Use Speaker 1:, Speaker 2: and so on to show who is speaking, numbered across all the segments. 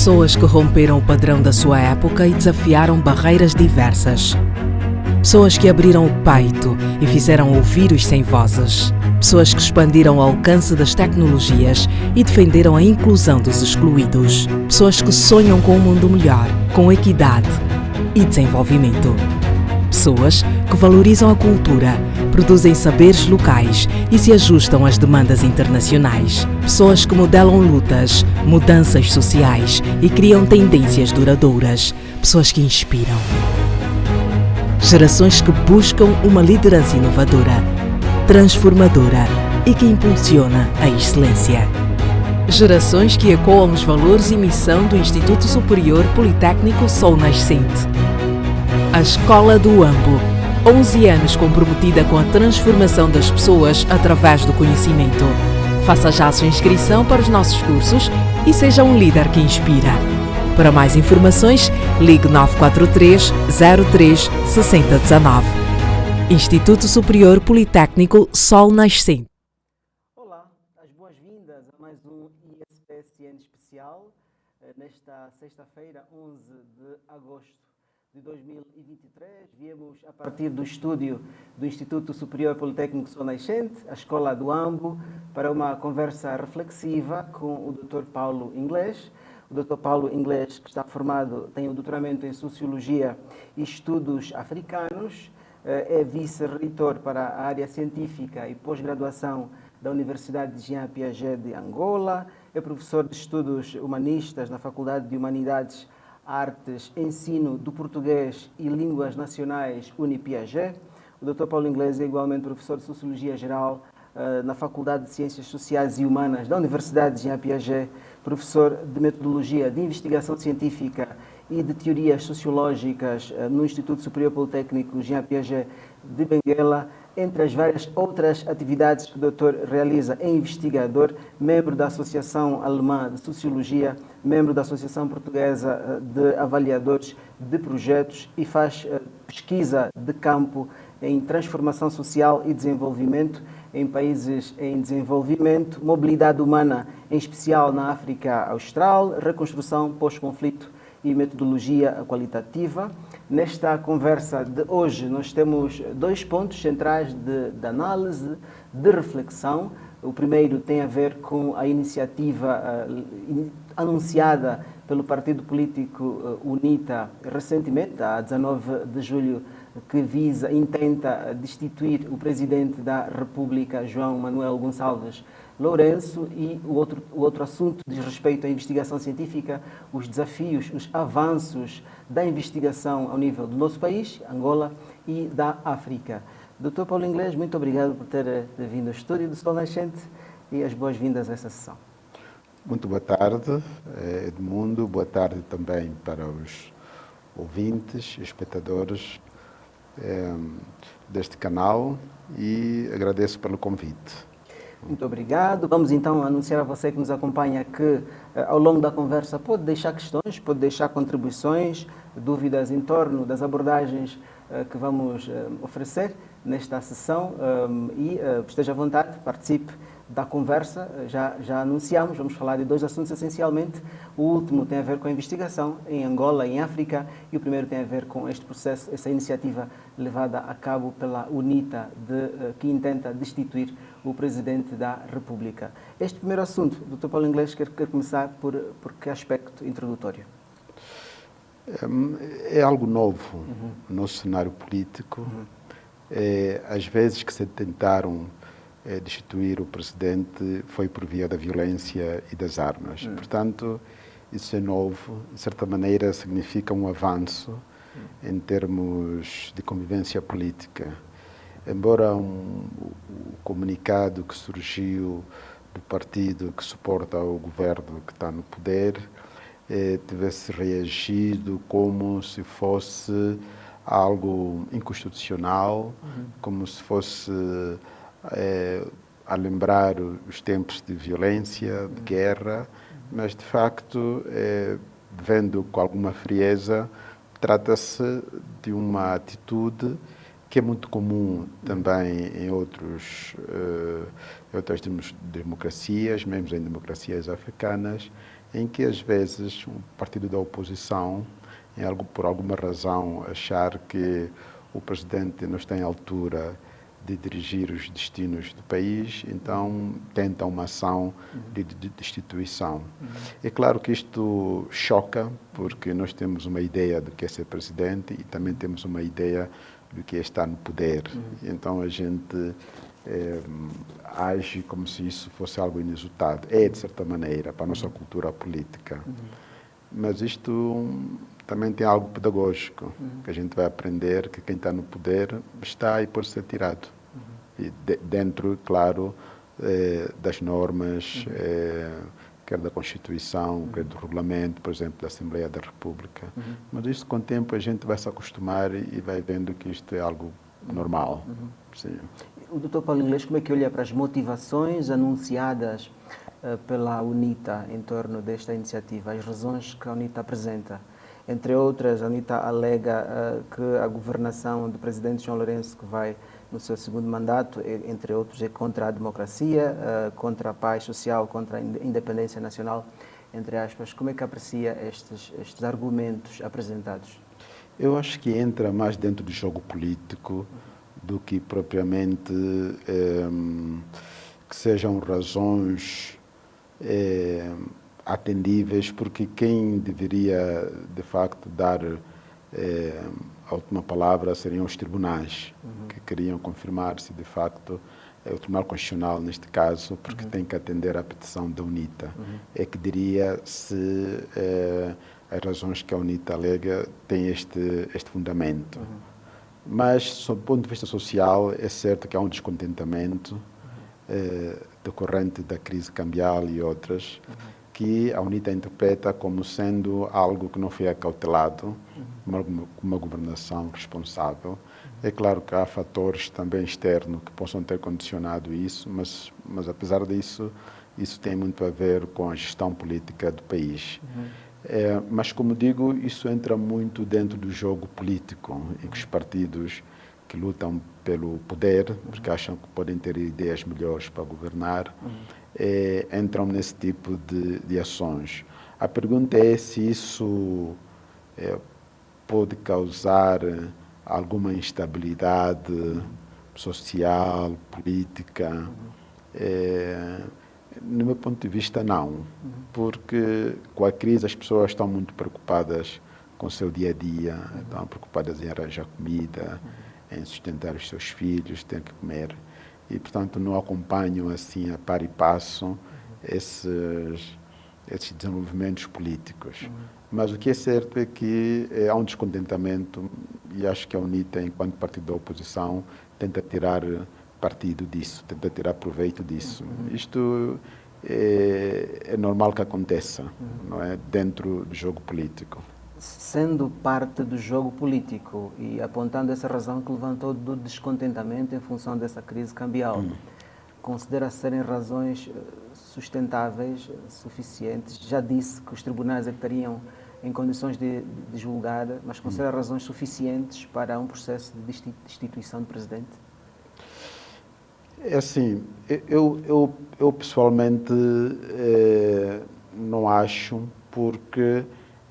Speaker 1: Pessoas que romperam o padrão da sua época e desafiaram barreiras diversas. Pessoas que abriram o peito e fizeram ouvir os sem vozes. Pessoas que expandiram o alcance das tecnologias e defenderam a inclusão dos excluídos. Pessoas que sonham com um mundo melhor, com equidade e desenvolvimento. Pessoas que valorizam a cultura, produzem saberes locais e se ajustam às demandas internacionais. Pessoas que modelam lutas, mudanças sociais e criam tendências duradouras. Pessoas que inspiram. Gerações que buscam uma liderança inovadora, transformadora e que impulsiona a excelência. Gerações que ecoam os valores e missão do Instituto Superior Politécnico Sol Nascente. A Escola do Uambo, 11 anos comprometida com a transformação das pessoas através do conhecimento. Faça já a sua inscrição para os nossos cursos e seja um líder que inspira. Para mais informações, ligue 943 03 6019. Instituto Superior Politécnico Sol Nascente.
Speaker 2: Olá, as boas-vindas a mais um ISPSN especial nesta sexta-feira, 11 de agosto de 2023. Viemos a partir do estúdio do Instituto Superior Politécnico Sol Nascente, a Escola do Uambo, para uma conversa reflexiva com o Dr. Paulo Inglês. O Dr. Paulo Inglês, que está formado, tem o doutoramento em Sociologia e Estudos Africanos, é vice-reitor para a área científica e pós-graduação da Universidade de Jean Piaget de Angola, é professor de Estudos Humanistas na Faculdade de Humanidades, Artes, Ensino do Português e Línguas Nacionais Uni-Piaget. O Dr. Paulo Inglês é igualmente professor de Sociologia Geral na Faculdade de Ciências Sociais e Humanas da Universidade de Jean Piaget, professor de Metodologia de Investigação Científica e de Teorias Sociológicas no Instituto Superior Politécnico Jean Piaget de Benguela, entre as várias outras atividades que o doutor realiza. É investigador, membro da Associação Alemã de Sociologia, membro da Associação Portuguesa de Avaliadores de Projetos e faz pesquisa de campo em transformação social e desenvolvimento em países em desenvolvimento, mobilidade humana, em especial na África Austral, reconstrução pós-conflito e metodologia qualitativa. Nesta conversa de hoje, nós temos dois pontos centrais de análise, de reflexão. O primeiro tem a ver com a iniciativa anunciada pelo partido político UNITA recentemente, a 19 de julho, que visa, intenta destituir o presidente da República, João Manuel Gonçalves Lourenço, e o outro assunto diz respeito à investigação científica, os desafios, os avanços da investigação ao nível do nosso país, Angola, e da África. Dr. Paulo Inglês, muito obrigado por ter vindo ao estúdio do Sol Nascente e as boas-vindas a essa sessão.
Speaker 3: Muito boa tarde, Edmundo. Boa tarde também para os ouvintes, espectadores deste canal, e agradeço pelo convite.
Speaker 2: Muito obrigado. Vamos então anunciar a você que nos acompanha que ao longo da conversa pode deixar questões, pode deixar contribuições, dúvidas em torno das abordagens que vamos oferecer nesta sessão e esteja à vontade, participe da conversa. Já anunciamos, vamos falar de dois assuntos essencialmente. O último tem a ver com a investigação em Angola, em África, e o primeiro tem a ver com este processo, essa iniciativa levada a cabo pela UNITA, que intenta destituir o Presidente da República. Este primeiro assunto, Dr. Paulo Inglês, quer começar por que aspecto introdutório?
Speaker 3: É algo novo no nosso cenário político. Às vezes que se tentaram destituir o presidente foi por via da violência e das armas. Portanto, isso é novo, de certa maneira significa um avanço em termos de convivência política. Embora o comunicado que surgiu do partido que suporta o governo que está no poder tivesse reagido como se fosse algo inconstitucional, como se fosse a lembrar os tempos de violência, de guerra, mas de facto, vendo com alguma frieza, trata-se de uma atitude que é muito comum também em outras democracias, mesmo em democracias africanas, em que às vezes um partido da oposição, por alguma razão, achar que o presidente não está em altura de dirigir os destinos do país, então tenta uma ação de destituição. É claro que isto choca, porque nós temos uma ideia do que é ser presidente e também temos uma ideia do que é estar no poder. Então a gente age como se isso fosse algo inusitado. É, de certa maneira, para a nossa cultura política. Mas isto também tem algo pedagógico, que a gente vai aprender que quem está no poder está e pode ser tirado. E dentro, claro, das normas, quer da Constituição, quer do regulamento, por exemplo, da Assembleia da República. Mas isso, com o tempo, a gente vai se acostumar e vai vendo que isto é algo normal. Sim.
Speaker 2: O Dr. Paulo Inglês, como é que olha para as motivações anunciadas pela UNITA em torno desta iniciativa, as razões que a UNITA apresenta? Entre outras, a UNITA alega que a governação do presidente João Lourenço, que vai no seu segundo mandato, entre outros, é contra a democracia, contra a paz social, contra a independência nacional, entre aspas. Como é que aprecia estes argumentos apresentados?
Speaker 3: Eu acho que entra mais dentro do jogo político do que propriamente que sejam razões atendíveis, porque quem deveria, de facto, dar a última palavra seriam os tribunais, que queriam confirmar se, de facto, o Tribunal Constitucional, neste caso, porque tem que atender à petição da UNITA, é que diria se as razões que a UNITA alega têm este fundamento. Mas, sob o ponto de vista social, é certo que há um descontentamento decorrente da crise cambial e outras, que a UNITA interpreta como sendo algo que não foi acautelado, uma governação responsável. É claro que há fatores também externos que possam ter condicionado isso, mas apesar disso, isso tem muito a ver com a gestão política do país. Mas, como digo, isso entra muito dentro do jogo político, em que os partidos que lutam pelo poder, porque acham que podem ter ideias melhores para governar, entram nesse tipo de ações. A pergunta é se isso pode causar alguma instabilidade social, política. No meu ponto de vista, não, porque com a crise as pessoas estão muito preocupadas com o seu dia a dia, estão preocupadas em arranjar comida, em sustentar os seus filhos, ter que comer, e portanto não acompanham assim a par e passo esses desenvolvimentos políticos. Mas o que é certo é que há um descontentamento, e acho que a UNITA, enquanto partido da oposição, tenta tirar partido disso, tenta tirar proveito disso. Isto é normal que aconteça, não é? Dentro do jogo político.
Speaker 2: Sendo parte do jogo político e apontando essa razão que levantou do descontentamento em função dessa crise cambial, considera serem razões sustentáveis, suficientes? Já disse que os tribunais é que estariam em condições de julgar, mas considera razões suficientes para um processo de destituição do presidente?
Speaker 3: É assim, eu pessoalmente não acho, porque,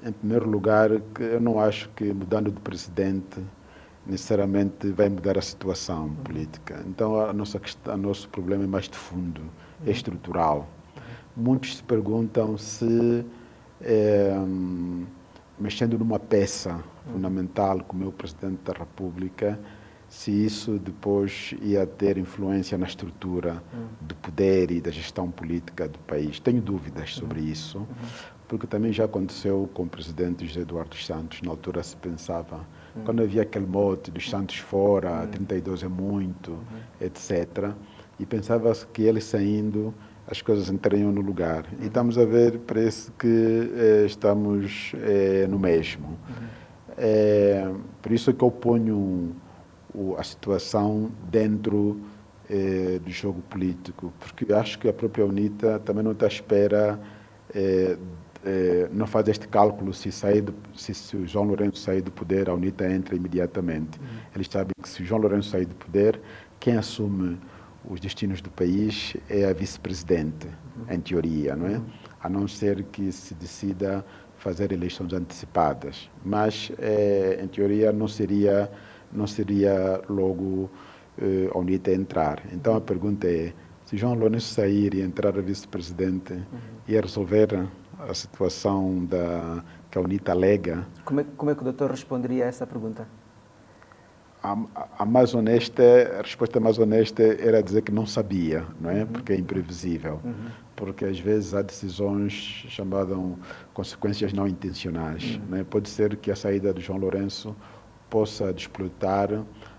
Speaker 3: em primeiro lugar, eu não acho que mudando de presidente necessariamente vai mudar a situação política. Então, o nosso problema é mais de fundo, é estrutural. Muitos se perguntam se, mexendo numa peça fundamental como é o Presidente da República, se isso depois ia ter influência na estrutura do poder e da gestão política do país. Tenho dúvidas sobre isso, porque também já aconteceu com o presidente José Eduardo dos Santos. Na altura se pensava, quando havia aquele mote dos Santos fora, 32 é muito, etc. E pensava-se que ele saindo, as coisas entrariam no lugar. E estamos a ver, parece que estamos no mesmo. Por isso é que eu ponho a situação dentro do jogo político, porque eu acho que a própria UNITA também não está à espera, não faz este cálculo, se o João Lourenço sair do poder, a UNITA entra imediatamente. Eles sabem que se o João Lourenço sair do poder, quem assume os destinos do país é a vice-presidente, em teoria, não é? a não ser que se decida fazer eleições antecipadas. Mas, em teoria, não seria logo a UNITA entrar. Então, a pergunta é, se João Lourenço sair e entrar a vice-presidente, ia resolver a situação que a UNITA alega?
Speaker 2: Como é que o doutor responderia a essa pergunta?
Speaker 3: A resposta mais honesta era dizer que não sabia, não é? Porque é imprevisível. Porque às vezes há decisões chamadas consequências não intencionais. Não é? Pode ser que a saída de João Lourenço possa desplotar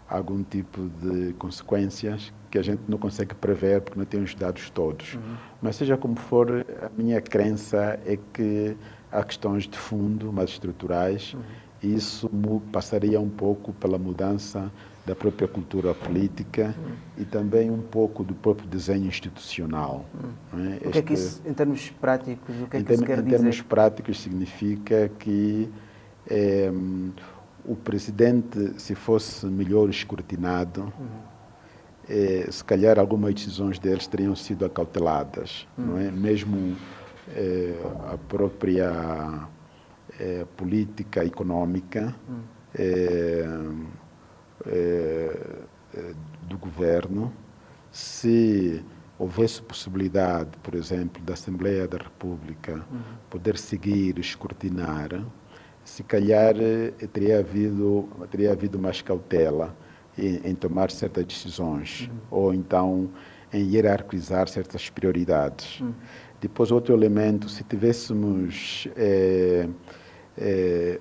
Speaker 3: algum tipo de consequências que a gente não consegue prever porque não tem os dados todos. Mas seja como for, a minha crença é que há questões de fundo, mais estruturais, e isso passaria um pouco pela mudança da própria cultura política e também um pouco do próprio desenho institucional. Não é?
Speaker 2: O que é que isso, em termos práticos, o que é que isso quer dizer?
Speaker 3: Em termos práticos, significa que o presidente, se fosse melhor escrutinado, se calhar algumas decisões deles teriam sido acauteladas, não é? Mesmo a própria política econômica do governo, se houvesse possibilidade, por exemplo, da Assembleia da República poder seguir, escrutinar, se calhar teria havido mais cautela em tomar certas decisões, ou então em hierarquizar certas prioridades. Depois, outro elemento, se tivéssemos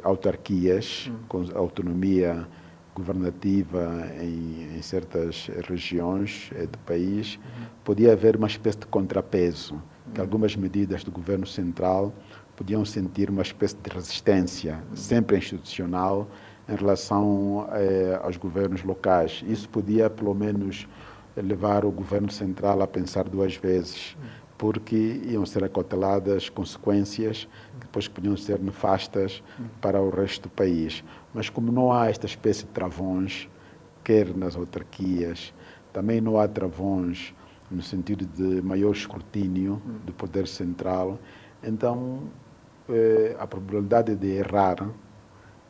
Speaker 3: autarquias com autonomia governativa em certas regiões do país, podia haver uma espécie de contrapeso, que algumas medidas do governo central podiam sentir uma espécie de resistência, sempre institucional, em relação aos governos locais. Isso podia, pelo menos, levar o governo central a pensar duas vezes, porque iam ser acauteladas consequências que depois podiam ser nefastas para o resto do país. Mas como não há esta espécie de travões, quer nas autarquias, também não há travões no sentido de maior escrutínio do poder central, então a probabilidade de errar,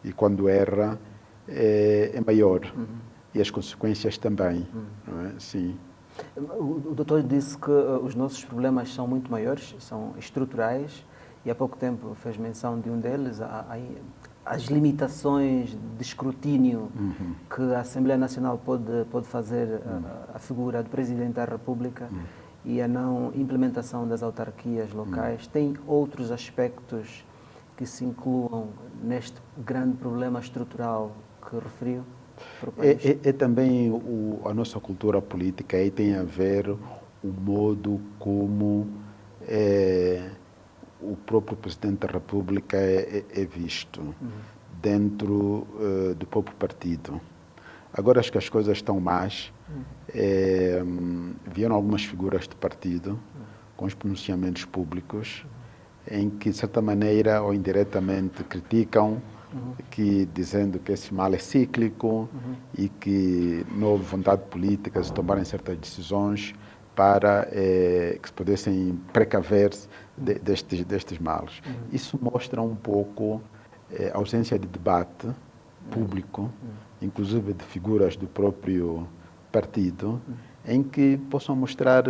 Speaker 3: e quando erra, é maior. E as consequências também. Não é? Sim.
Speaker 2: O doutor disse que os nossos problemas são muito maiores, são estruturais, e há pouco tempo fez menção de um deles, as limitações de escrutínio que a Assembleia Nacional pode fazer à figura do Presidente da República e a não implementação das autarquias locais. Tem outros aspectos que se incluam neste grande problema estrutural que referiu?
Speaker 3: É também a nossa cultura política, aí tem a ver o modo como o próprio Presidente da República é visto dentro do próprio partido. Agora acho que as coisas estão más. Vieram algumas figuras do partido com os pronunciamentos públicos em que, de certa maneira ou indiretamente, criticam dizendo que esse mal é cíclico e que não houve vontade política de tomarem certas decisões para que se pudessem precaver-se destes males. Isso mostra um pouco a ausência de debate público, inclusive de figuras do próprio partido, em que possam mostrar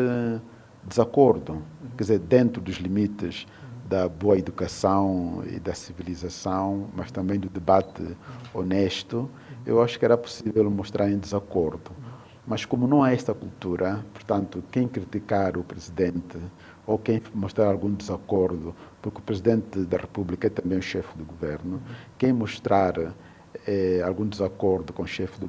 Speaker 3: desacordo, quer dizer, dentro dos limites da boa educação e da civilização, mas também do debate honesto, eu acho que era possível mostrar em desacordo. Mas como não há esta cultura, portanto, quem criticar o presidente ou quem mostrar algum desacordo, porque o presidente da República é também o chefe do governo, quem mostrar algum desacordo com o chefe do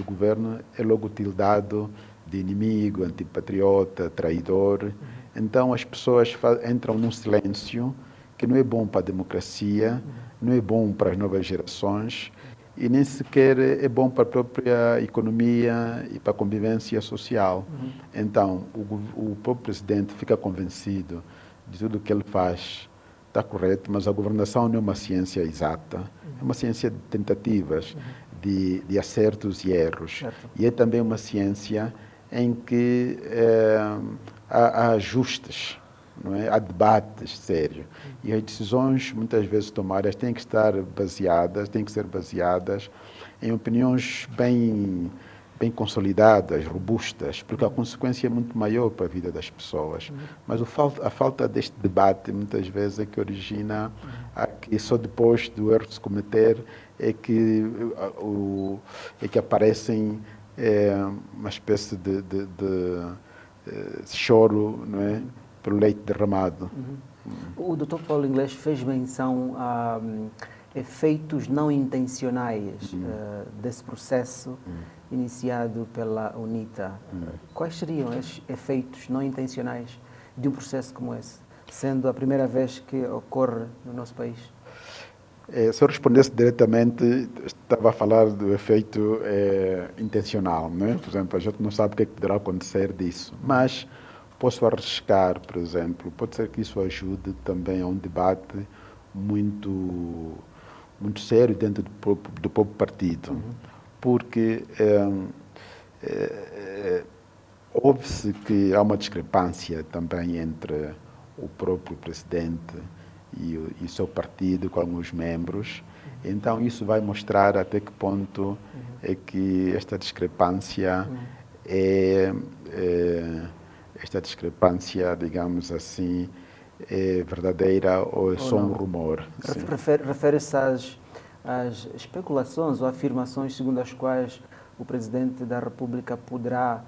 Speaker 3: governo é logo tildado de inimigo, antipatriota, traidor. Então as pessoas entram num silêncio que não é bom para a democracia, não é bom para as novas gerações e nem sequer é bom para a própria economia e para a convivência social. Então o próprio presidente fica convencido de tudo o que ele faz está correto, mas a governação não é uma ciência exata, é uma ciência de tentativas, de acertos e erros. Certo. E é também uma ciência em que há ajustes, não é? Há debates sérios. E as decisões, muitas vezes tomadas, têm que ser baseadas em opiniões bem consolidadas, robustas, porque a consequência é muito maior para a vida das pessoas. Mas a falta deste debate, muitas vezes, é que origina que só depois do erro se cometer é que aparecem uma espécie de choro, não é? Pelo leite derramado.
Speaker 2: O Dr. Paulo Inglês fez menção a efeitos não intencionais desse processo iniciado pela UNITA. Quais seriam esses efeitos não intencionais de um processo como esse, sendo a primeira vez que ocorre no nosso país?
Speaker 3: Se eu respondesse diretamente, estava a falar do efeito intencional, né? Por exemplo, a gente não sabe o que poderá acontecer disso, mas posso arriscar, por exemplo, pode ser que isso ajude também a um debate muito sério dentro do próprio partido, porque ouve-se que há uma discrepância também entre o próprio presidente e o seu partido com alguns membros. Então isso vai mostrar até que ponto é que esta discrepância digamos assim, é verdadeira ou é só um rumor.
Speaker 2: Refere-se às especulações ou afirmações segundo as quais o Presidente da República poderá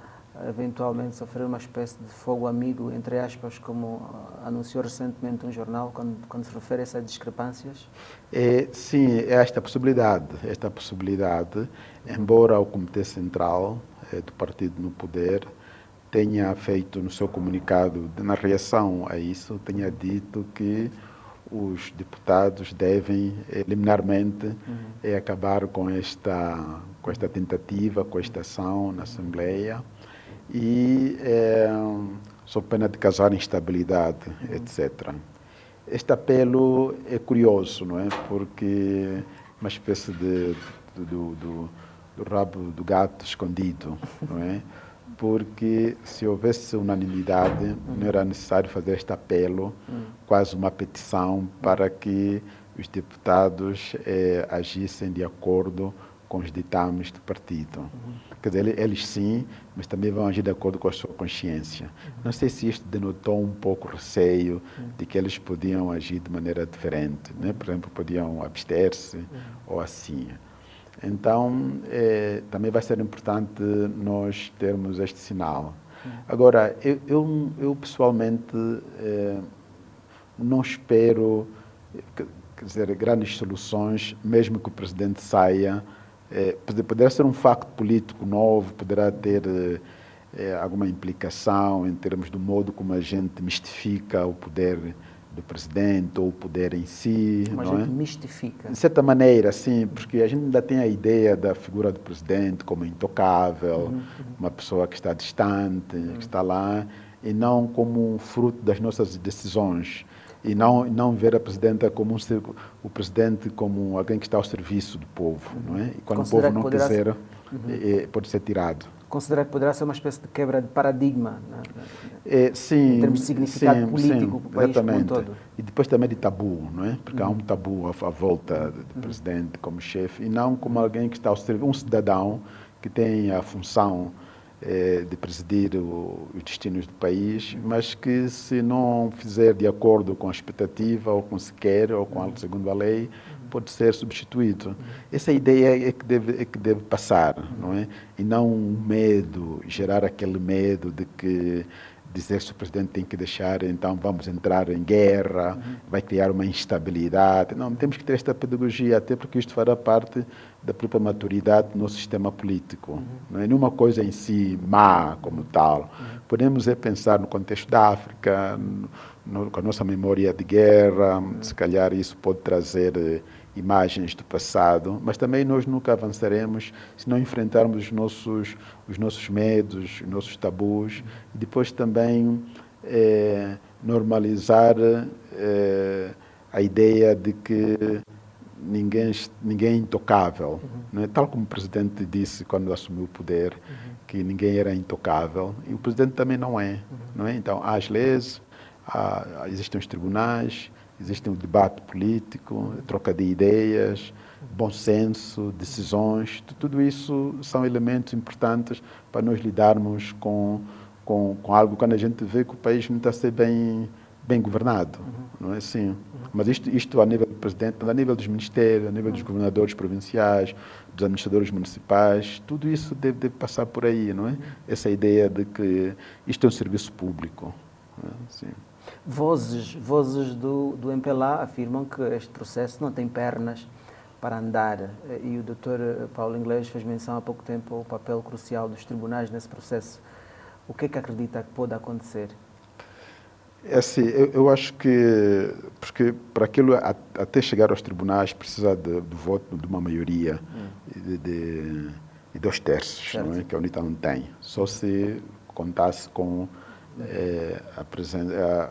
Speaker 2: eventualmente sofrer uma espécie de fogo amigo, entre aspas, como anunciou recentemente um jornal, quando se refere a essas discrepâncias?
Speaker 3: Sim, é esta possibilidade, embora o Comitê Central do Partido no Poder tenha feito no seu comunicado, na reação a isso, tenha dito que os deputados devem, liminarmente, acabar com esta tentativa, com esta ação na Assembleia, e sob pena de causar instabilidade, etc. Este apelo é curioso, não é? Porque uma espécie do rabo do gato escondido, não é? Porque se houvesse unanimidade, não era necessário fazer este apelo, quase uma petição, para que os deputados agissem de acordo com os ditames do partido. Quer dizer, eles sim, mas também vão agir de acordo com a sua consciência. Não sei se isto denotou um pouco receio de que eles podiam agir de maneira diferente, né? Por exemplo, podiam abster-se ou assim. Então, também vai ser importante nós termos este sinal. Agora, eu pessoalmente não espero, quer dizer, grandes soluções, mesmo que o presidente saia. Poderá ser um facto político novo, poderá ter alguma implicação em termos do modo como a gente mistifica o poder do presidente ou o poder em si.
Speaker 2: Como a gente mistifica.
Speaker 3: De certa maneira, sim, porque a gente ainda tem a ideia da figura do presidente como intocável, uma pessoa que está distante, que está lá, e não como um fruto das nossas decisões. E não ver a presidenta como o presidente como alguém que está ao serviço do povo, não é? E quando o povo não quiser, pode ser tirado.
Speaker 2: Considera que poderá ser uma espécie de quebra de paradigma,
Speaker 3: sim,
Speaker 2: em termos de significado político para o país como um todo.
Speaker 3: E depois também de tabu, não é? Porque há um tabu à volta do presidente como chefe, e não como alguém que está ao serviço, um cidadão que tem a função de presidir os destinos do país, mas que se não fizer de acordo com a expectativa, ou com o se quer, ou com algo segundo a lei, pode ser substituído. Essa ideia é que deve passar, não é? E não um medo, gerar aquele medo de que dizer se o presidente tem que deixar, então vamos entrar em guerra, vai criar uma instabilidade. Não, temos que ter esta pedagogia, até porque isto fará parte da própria maturidade do nosso sistema político. Não é nenhuma coisa em si má como tal. Podemos pensar no contexto da África, com a nossa memória de guerra, se calhar isso pode trazer imagens do passado, mas também nós nunca avançaremos se não enfrentarmos os nossos medos, os nossos tabus, e depois também normalizar a ideia de que ninguém é intocável. Não é? Tal como o presidente disse quando assumiu o poder, que ninguém era intocável, e o presidente também não é. Não é? Então, há as leis, existem os tribunais, existe o debate político, troca de ideias, bom senso, decisões, tudo isso são elementos importantes para nós lidarmos com algo quando a gente vê que o país não está a ser bem governado, não é assim? Mas isto a nível do presidente, a nível dos ministérios, a nível dos governadores provinciais, dos administradores municipais, tudo isso deve passar por aí, não é? Essa ideia de que isto é um serviço público. Não é? Assim.
Speaker 2: Vozes do MPLA afirmam que este processo não tem pernas para andar, e o Dr. Paulo Inglês fez menção há pouco tempo ao papel crucial dos tribunais nesse processo. O que é que acredita que pode acontecer?
Speaker 3: É assim, eu acho que, porque para aquilo, até chegar aos tribunais, precisa do voto de uma maioria de 2/3, não é? Que a UNITA não tem. Só se contasse com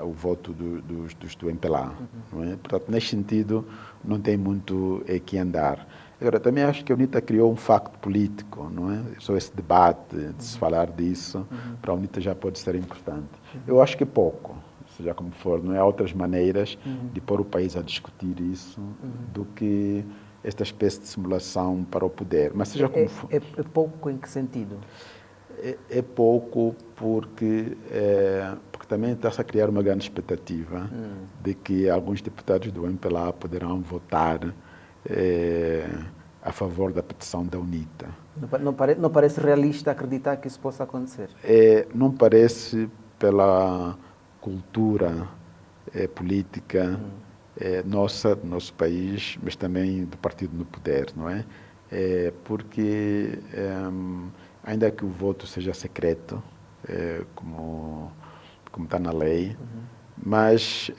Speaker 3: o voto do MPLA. Não é? Portanto, nesse sentido, não tem muito que andar. Agora, também acho que a UNITA criou um facto político, não é? Só esse debate, de se falar disso, para a UNITA já pode ser importante. Eu acho que é pouco, seja como for, não é? Há outras maneiras de pôr o país a discutir isso do que esta espécie de simulação para o poder. Mas seja como for.
Speaker 2: É pouco em que sentido?
Speaker 3: É pouco porque também está-se a criar uma grande expectativa de que alguns deputados do MPLA poderão votar a favor da petição da UNITA.
Speaker 2: Não parece realista acreditar que isso possa acontecer?
Speaker 3: Não parece pela cultura política nossa, do nosso país, mas também do partido no poder, não é? Porque ainda que o voto seja secreto, como está na lei, mas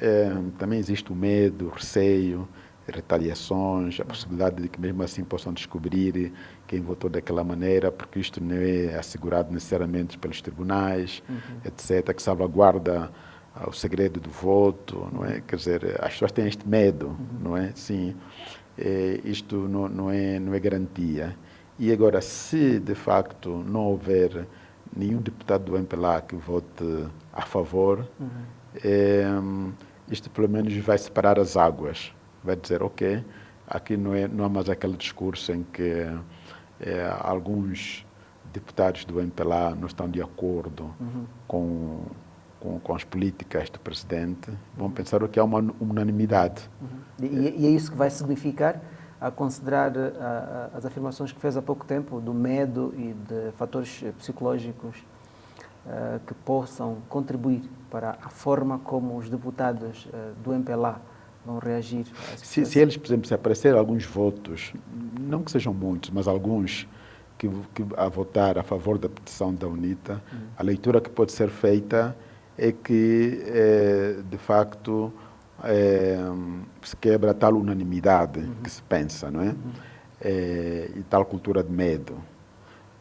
Speaker 3: também existe o medo, o receio, retaliações, a possibilidade de que mesmo assim possam descobrir quem votou daquela maneira, porque isto não é assegurado necessariamente pelos tribunais, etc., que salvaguarda o segredo do voto, não é? Quer dizer, as pessoas têm este medo, não é? Sim, isto não é garantia. E agora, se de facto não houver nenhum deputado do MPLA que vote a favor, isto pelo menos vai separar as águas. Vai dizer, ok, aqui não há mais aquele discurso em que alguns deputados do MPLA não estão de acordo com as políticas do presidente. Vão pensar que há uma unanimidade.
Speaker 2: E é isso que vai significar, a considerar as afirmações que fez há pouco tempo, do medo e de fatores psicológicos que possam contribuir para a forma como os deputados do MPLA vão reagir?
Speaker 3: Se eles, por exemplo, se aparecerem alguns votos, não que sejam muitos, mas alguns que a votar a favor da petição da UNITA, a leitura que pode ser feita é que, de facto, se quebra tal unanimidade que se pensa, não é? E tal cultura de medo.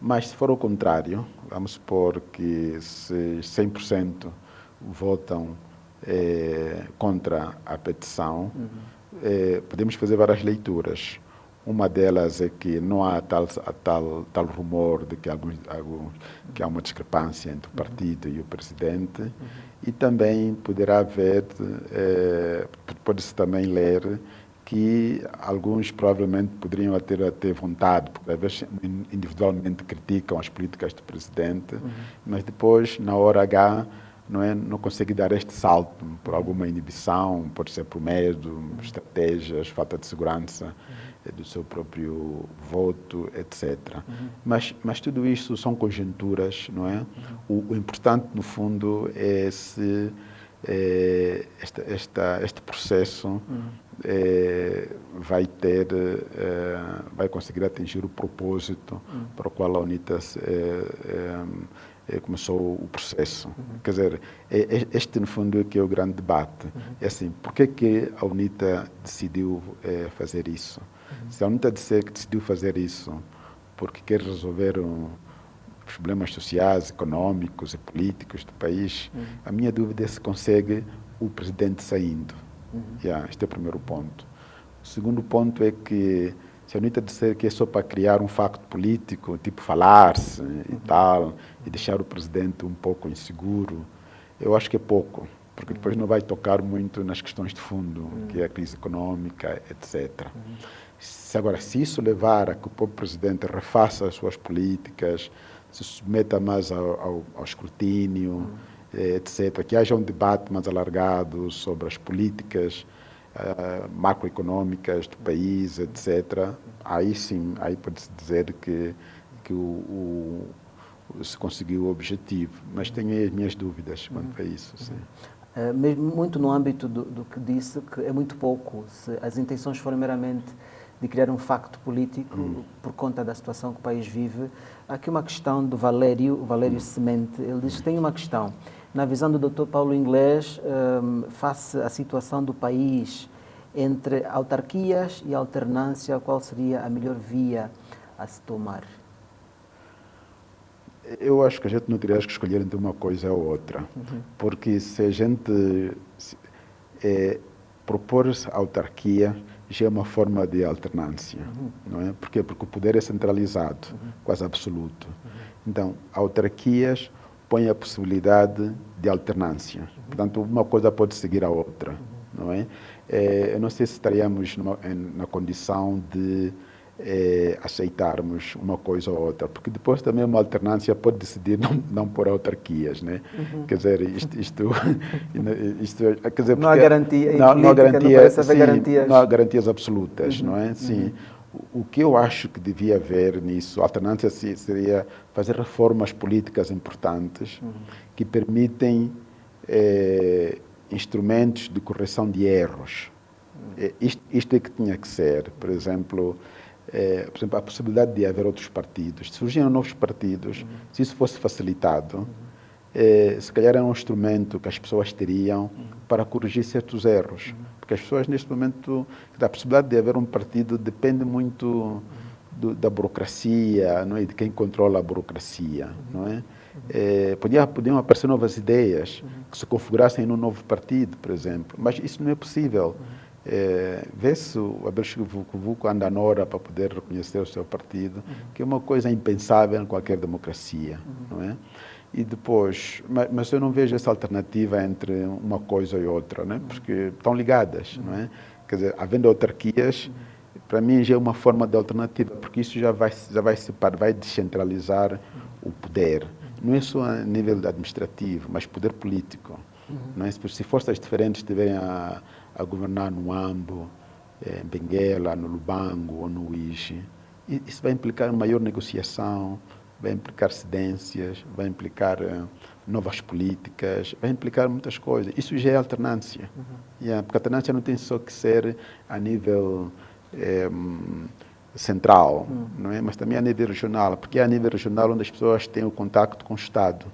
Speaker 3: Mas, se for o contrário, vamos supor que se 100% votam contra a petição, podemos fazer várias leituras. Uma delas é que não há tal rumor de que há uma discrepância entre o partido e o presidente, e também poderá haver, pode-se também ler que alguns provavelmente poderiam ter vontade, porque às vezes individualmente criticam as políticas do presidente, mas depois, na hora H, não consegue dar este salto por alguma inibição, pode ser por medo, estratégias, falta de segurança do seu próprio voto, etc. Mas tudo isso são conjunturas, não é? O importante, no fundo, é se este processo vai conseguir atingir o propósito para o qual a UNITA começou o processo. Quer dizer, este, no fundo, é que é o grande debate. É assim, por que a UNITA decidiu fazer isso? Se a UNITA disser que decidiu fazer isso porque quer resolver os problemas sociais, econômicos e políticos do país, a minha dúvida é se consegue o presidente saindo. Este é o primeiro ponto. O segundo ponto é que se a UNITA disser que é só para criar um facto político, tipo falar-se e tal, e deixar o presidente um pouco inseguro, eu acho que é pouco. porque depois não vai tocar muito nas questões de fundo, que é a crise econômica, etc. Se isso levar a que o próprio presidente refaça as suas políticas, se submeta mais ao escrutínio, etc., que haja um debate mais alargado sobre as políticas macroeconômicas do país, etc., aí sim, aí pode-se dizer que se conseguiu o objetivo. Mas tenho aí as minhas dúvidas quanto a isso. Sim.
Speaker 2: Mesmo muito no âmbito do que disse, que é muito pouco. Se as intenções forem meramente de criar um facto político por conta da situação que o país vive, há aqui uma questão do Valério Semente. Ele diz que tem uma questão. Na visão do Dr. Paulo Inglês, face à situação do país entre autarquias e alternância, qual seria a melhor via a se tomar?
Speaker 3: Eu acho que a gente não teria que escolher entre uma coisa ou outra, porque se a gente propor autarquia, já é uma forma de alternância, não é? Porque o poder é centralizado, quase absoluto. Então, autarquias põem a possibilidade de alternância. Portanto, uma coisa pode seguir a outra, não é? Eu não sei se estaríamos na condição de aceitarmos uma coisa ou outra, porque depois também uma alternância pode decidir não pôr autarquias, né? Quer dizer, isto quer dizer,
Speaker 2: não há garantia,
Speaker 3: não há garantia, sim,
Speaker 2: garantias.
Speaker 3: Não há garantias absolutas, não é? Sim. O que eu acho que devia haver nisso, a alternância seria fazer reformas políticas importantes que permitem instrumentos de correção de erros. Isto é que tinha que ser, por exemplo, a possibilidade de haver outros partidos. Se surgiam novos partidos, se isso fosse facilitado, se calhar era um instrumento que as pessoas teriam para corrigir certos erros. Porque as pessoas, neste momento, a possibilidade de haver um partido depende muito da burocracia, não é? De quem controla a burocracia, não é? Podiam aparecer novas ideias que se configurassem num novo partido, por exemplo, mas isso não é possível. Vê-se o Abel Chivucovuco anda na hora para poder reconhecer o seu partido, que é uma coisa impensável em qualquer democracia, não é? E depois, mas eu não vejo essa alternativa entre uma coisa e outra, né? Porque estão ligadas, não é? Quer dizer, havendo autarquias, para mim já é uma forma de alternativa, porque isso já vai separar, vai descentralizar o poder. Não é só a nível administrativo, mas poder político. Não é? Se forças diferentes estiverem a governar no Ambo, em Benguela, no Lubango ou no Uíge, isso vai implicar maior negociação, vai implicar cedências, vai implicar novas políticas, vai implicar muitas coisas. Isso já é alternância. Porque a alternância não tem só que ser a nível central, não é? Mas também a nível regional, porque é a nível regional onde as pessoas têm o contacto com o Estado.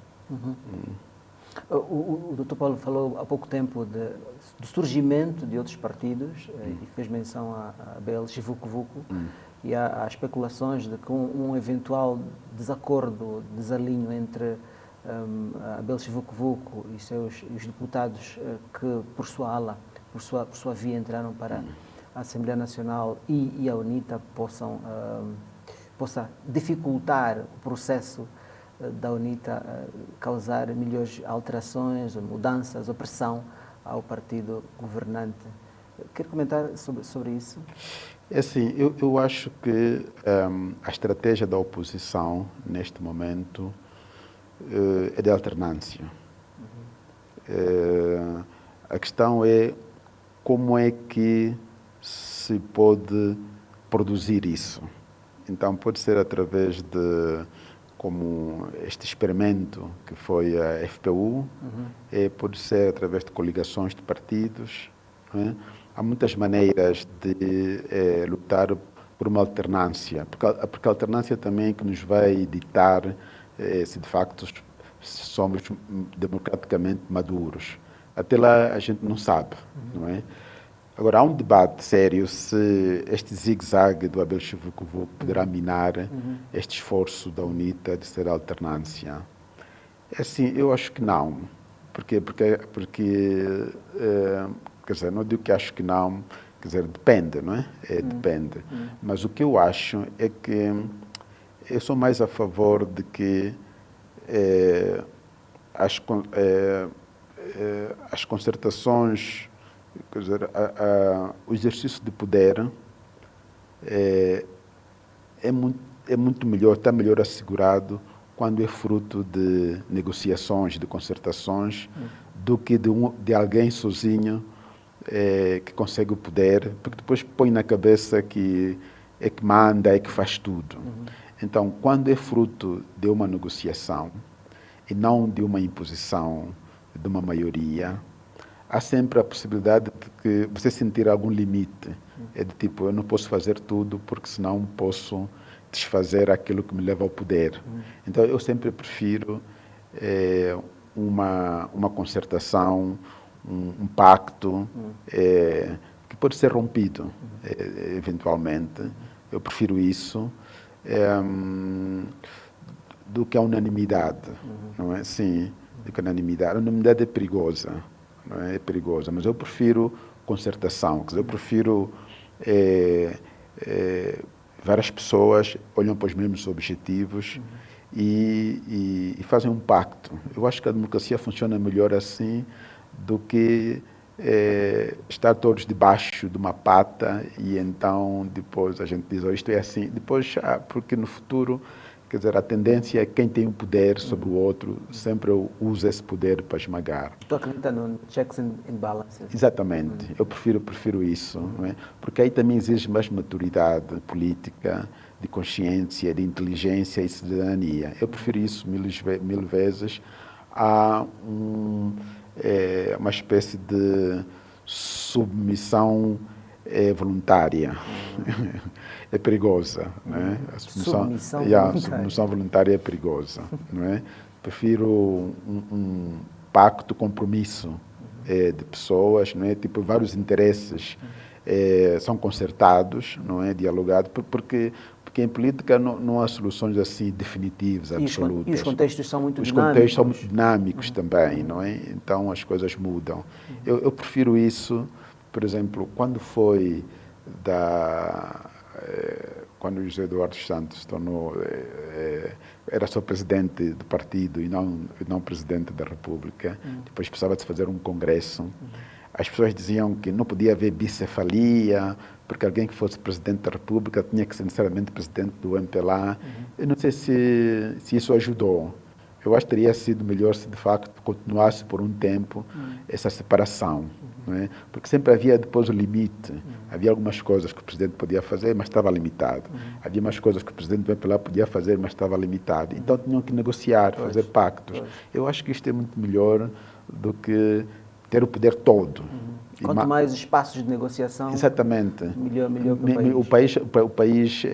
Speaker 2: O Dr. Paulo falou há pouco tempo do surgimento de outros partidos e fez menção a Abel Chivucovuco e há especulações de que um eventual desacordo, desalinho entre Abel Chivucovuco e os deputados que por sua ala, por sua via entraram para a Assembleia Nacional e a UNITA possa dificultar o processo da UNITA, causar melhores alterações, mudanças, opressão ao partido governante. Quer comentar sobre isso?
Speaker 3: É assim, eu acho que a estratégia da oposição, neste momento, é de alternância. A questão é como é que se pode produzir isso. Então, pode ser através de, como este experimento que foi a FPU, pode ser através de coligações de partidos. Não é? Há muitas maneiras de lutar por uma alternância, porque a alternância também é que nos vai ditar se de facto somos democraticamente maduros. Até lá a gente não sabe, não é? Agora, há um debate sério se este zigue-zague do Abel Chivucovuco poderá minar este esforço da UNITA de ser alternância. É assim, eu acho que não. Porque quer dizer, não digo que acho que não, quer dizer, depende, não é? Depende. Mas o que eu acho é que eu sou mais a favor de que as concertações, quer dizer, o exercício de poder é muito melhor, está melhor assegurado quando é fruto de negociações, de concertações, do que de alguém sozinho que consegue o poder, porque depois põe na cabeça que é que manda, é que faz tudo. Então, quando é fruto de uma negociação e não de uma imposição de uma maioria, há sempre a possibilidade de que você sentir algum limite. É de tipo, eu não posso fazer tudo porque senão posso desfazer aquilo que me leva ao poder. Então, eu sempre prefiro uma concertação, um pacto que pode ser rompido, eventualmente. Eu prefiro isso do que a unanimidade, não é? Sim, do que a unanimidade. A unanimidade é perigosa, não é? É perigosa, mas eu prefiro concertação, quer dizer, eu prefiro várias pessoas olham para os mesmos objetivos e fazem um pacto. Eu acho que a democracia funciona melhor assim do que estar todos debaixo de uma pata e então depois a gente diz, oh, isto é assim. Depois, porque no futuro, quer dizer, a tendência é que quem tem o poder sobre o outro sempre usa esse poder para esmagar.
Speaker 2: Tu acredita no checks and balances?
Speaker 3: Exatamente. Eu prefiro isso, não é? Porque aí também exige mais maturidade política, de consciência, de inteligência e cidadania. Eu prefiro isso mil vezes a uma espécie de submissão voluntária. É perigosa, né? A submissão voluntária é perigosa, não é? Prefiro um pacto, compromisso de pessoas, não é? Tipo, vários interesses são concertados, não é? Dialogados, porque em política não há soluções assim definitivas, absolutas.
Speaker 2: E os contextos são muito
Speaker 3: dinâmicos.
Speaker 2: Os
Speaker 3: contextos são muito dinâmicos também, não é? Então as coisas mudam. Eu prefiro isso, por exemplo, quando foi quando o José Eduardo Santos era só presidente do partido e não presidente da República, depois precisava de fazer um congresso. As pessoas diziam que não podia haver bicefalia, porque alguém que fosse presidente da República tinha que ser necessariamente presidente do MPLA. Eu não sei se isso ajudou. Eu acho que teria sido melhor se, de facto, continuasse por um tempo essa separação. Não é? Porque sempre havia depois o limite. Havia algumas coisas que o presidente podia fazer, mas estava limitado. Havia umas coisas que o presidente do MPLA podia fazer, mas estava limitado. Então tinham que negociar, fazer pactos. Eu acho que isto é muito melhor do que ter o poder todo.
Speaker 2: Quanto mais espaços de negociação,
Speaker 3: exatamente,
Speaker 2: melhor para
Speaker 3: o país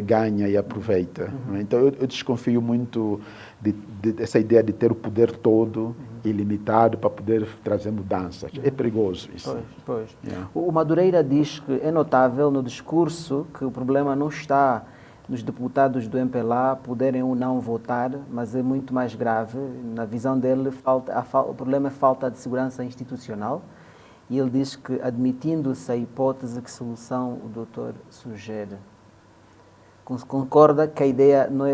Speaker 3: ganha e aproveita. Não é? Então eu desconfio muito dessa ideia de ter o poder todo ilimitado para poder trazer mudanças. É perigoso isso.
Speaker 2: Pois. Yeah. O Madureira diz que é notável no discurso que o problema não está nos deputados do MPLA poderem ou não votar, mas é muito mais grave. Na visão dele, o problema é falta de segurança institucional. E ele diz que, admitindo-se a hipótese, que solução o doutor sugere? Concorda que a ideia não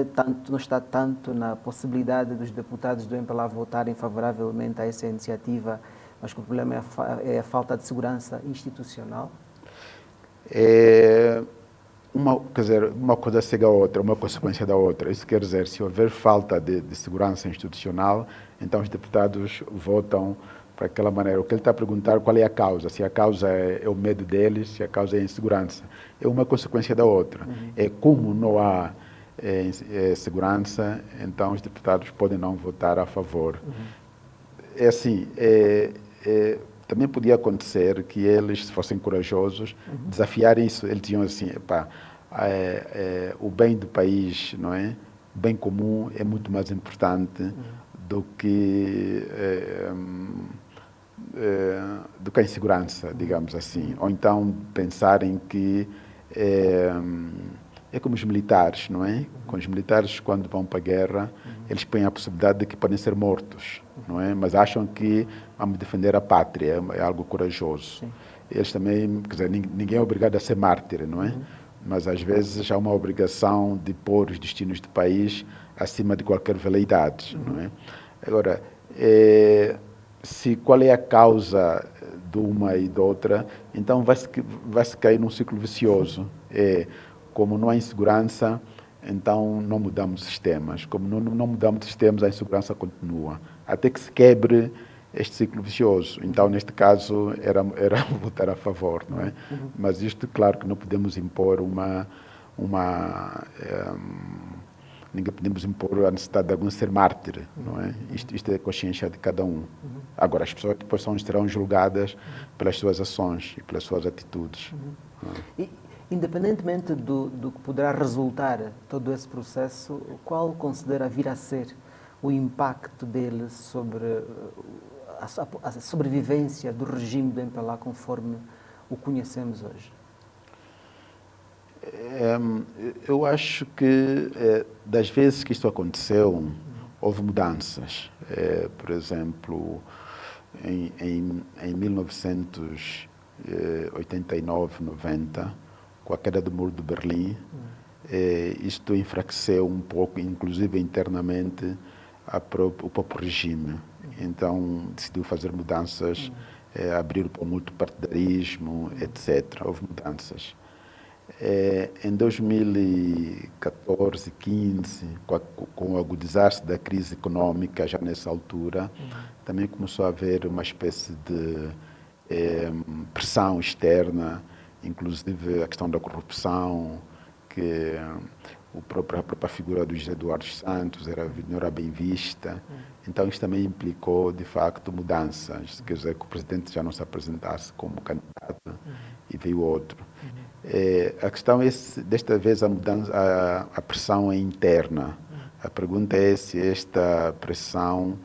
Speaker 2: está tanto na possibilidade dos deputados do MPLA votarem favoravelmente a essa iniciativa, mas que o problema é a falta de segurança institucional?
Speaker 3: Quer dizer, uma coisa chega a outra, uma consequência da outra. Isso quer dizer, se houver falta de segurança institucional, então os deputados votam para aquela maneira. O que ele está a perguntar, qual é a causa? Se a causa é o medo deles, se a causa é a insegurança. É uma consequência da outra. É como não há segurança, então os deputados podem não votar a favor. É assim, também podia acontecer que eles, se fossem corajosos, desafiarem isso. Eles diziam assim, o bem do país, não é? O bem comum é muito mais importante do que a insegurança, digamos assim. Ou então pensarem que é como os militares, não é? Com os militares, quando vão para a guerra, eles põem a possibilidade de que podem ser mortos, não é? Mas acham que vamos defender a pátria, é algo corajoso. Sim. Eles também, quer dizer, ninguém é obrigado a ser mártir, não é? Mas às vezes há uma obrigação de pôr os destinos do país acima de qualquer veleidade, não é? Agora, se qual é a causa de uma e de outra, então vai-se cair num ciclo vicioso. Como não há insegurança, então não mudamos sistemas. Como não mudamos sistemas, a insegurança continua. Até que se quebre este ciclo vicioso. Então, neste caso, era votar a favor, não é? Mas isto, claro que não podemos impor ninguém podemos impor a necessidade de algum ser mártir, não é? Isto é a consciência de cada um. Agora, as pessoas depois serão julgadas pelas suas ações e pelas suas atitudes.
Speaker 2: E, independentemente do que poderá resultar todo esse processo, qual considera vir a ser o impacto dele sobre a sobrevivência do regime do MPLA conforme o conhecemos hoje?
Speaker 3: Eu acho que das vezes que isto aconteceu, houve mudanças. Por exemplo, em 1989, 90, com a queda do Muro de Berlim, isto enfraqueceu um pouco, inclusive internamente, o próprio regime. Então, decidiu fazer mudanças, abrir para o multipartidarismo, etc. Houve mudanças. Em 2014, 15, com o agudizar-se da crise econômica, já nessa altura, também começou a haver uma espécie de pressão externa, inclusive a questão da corrupção, que a própria figura do José Eduardo Santos não era bem vista. Então, isso também implicou, de facto, mudanças. Quer dizer, que o presidente já não se apresentasse como candidato e veio outro. A questão é se, desta vez, a pressão é interna. A pergunta é se esta pressão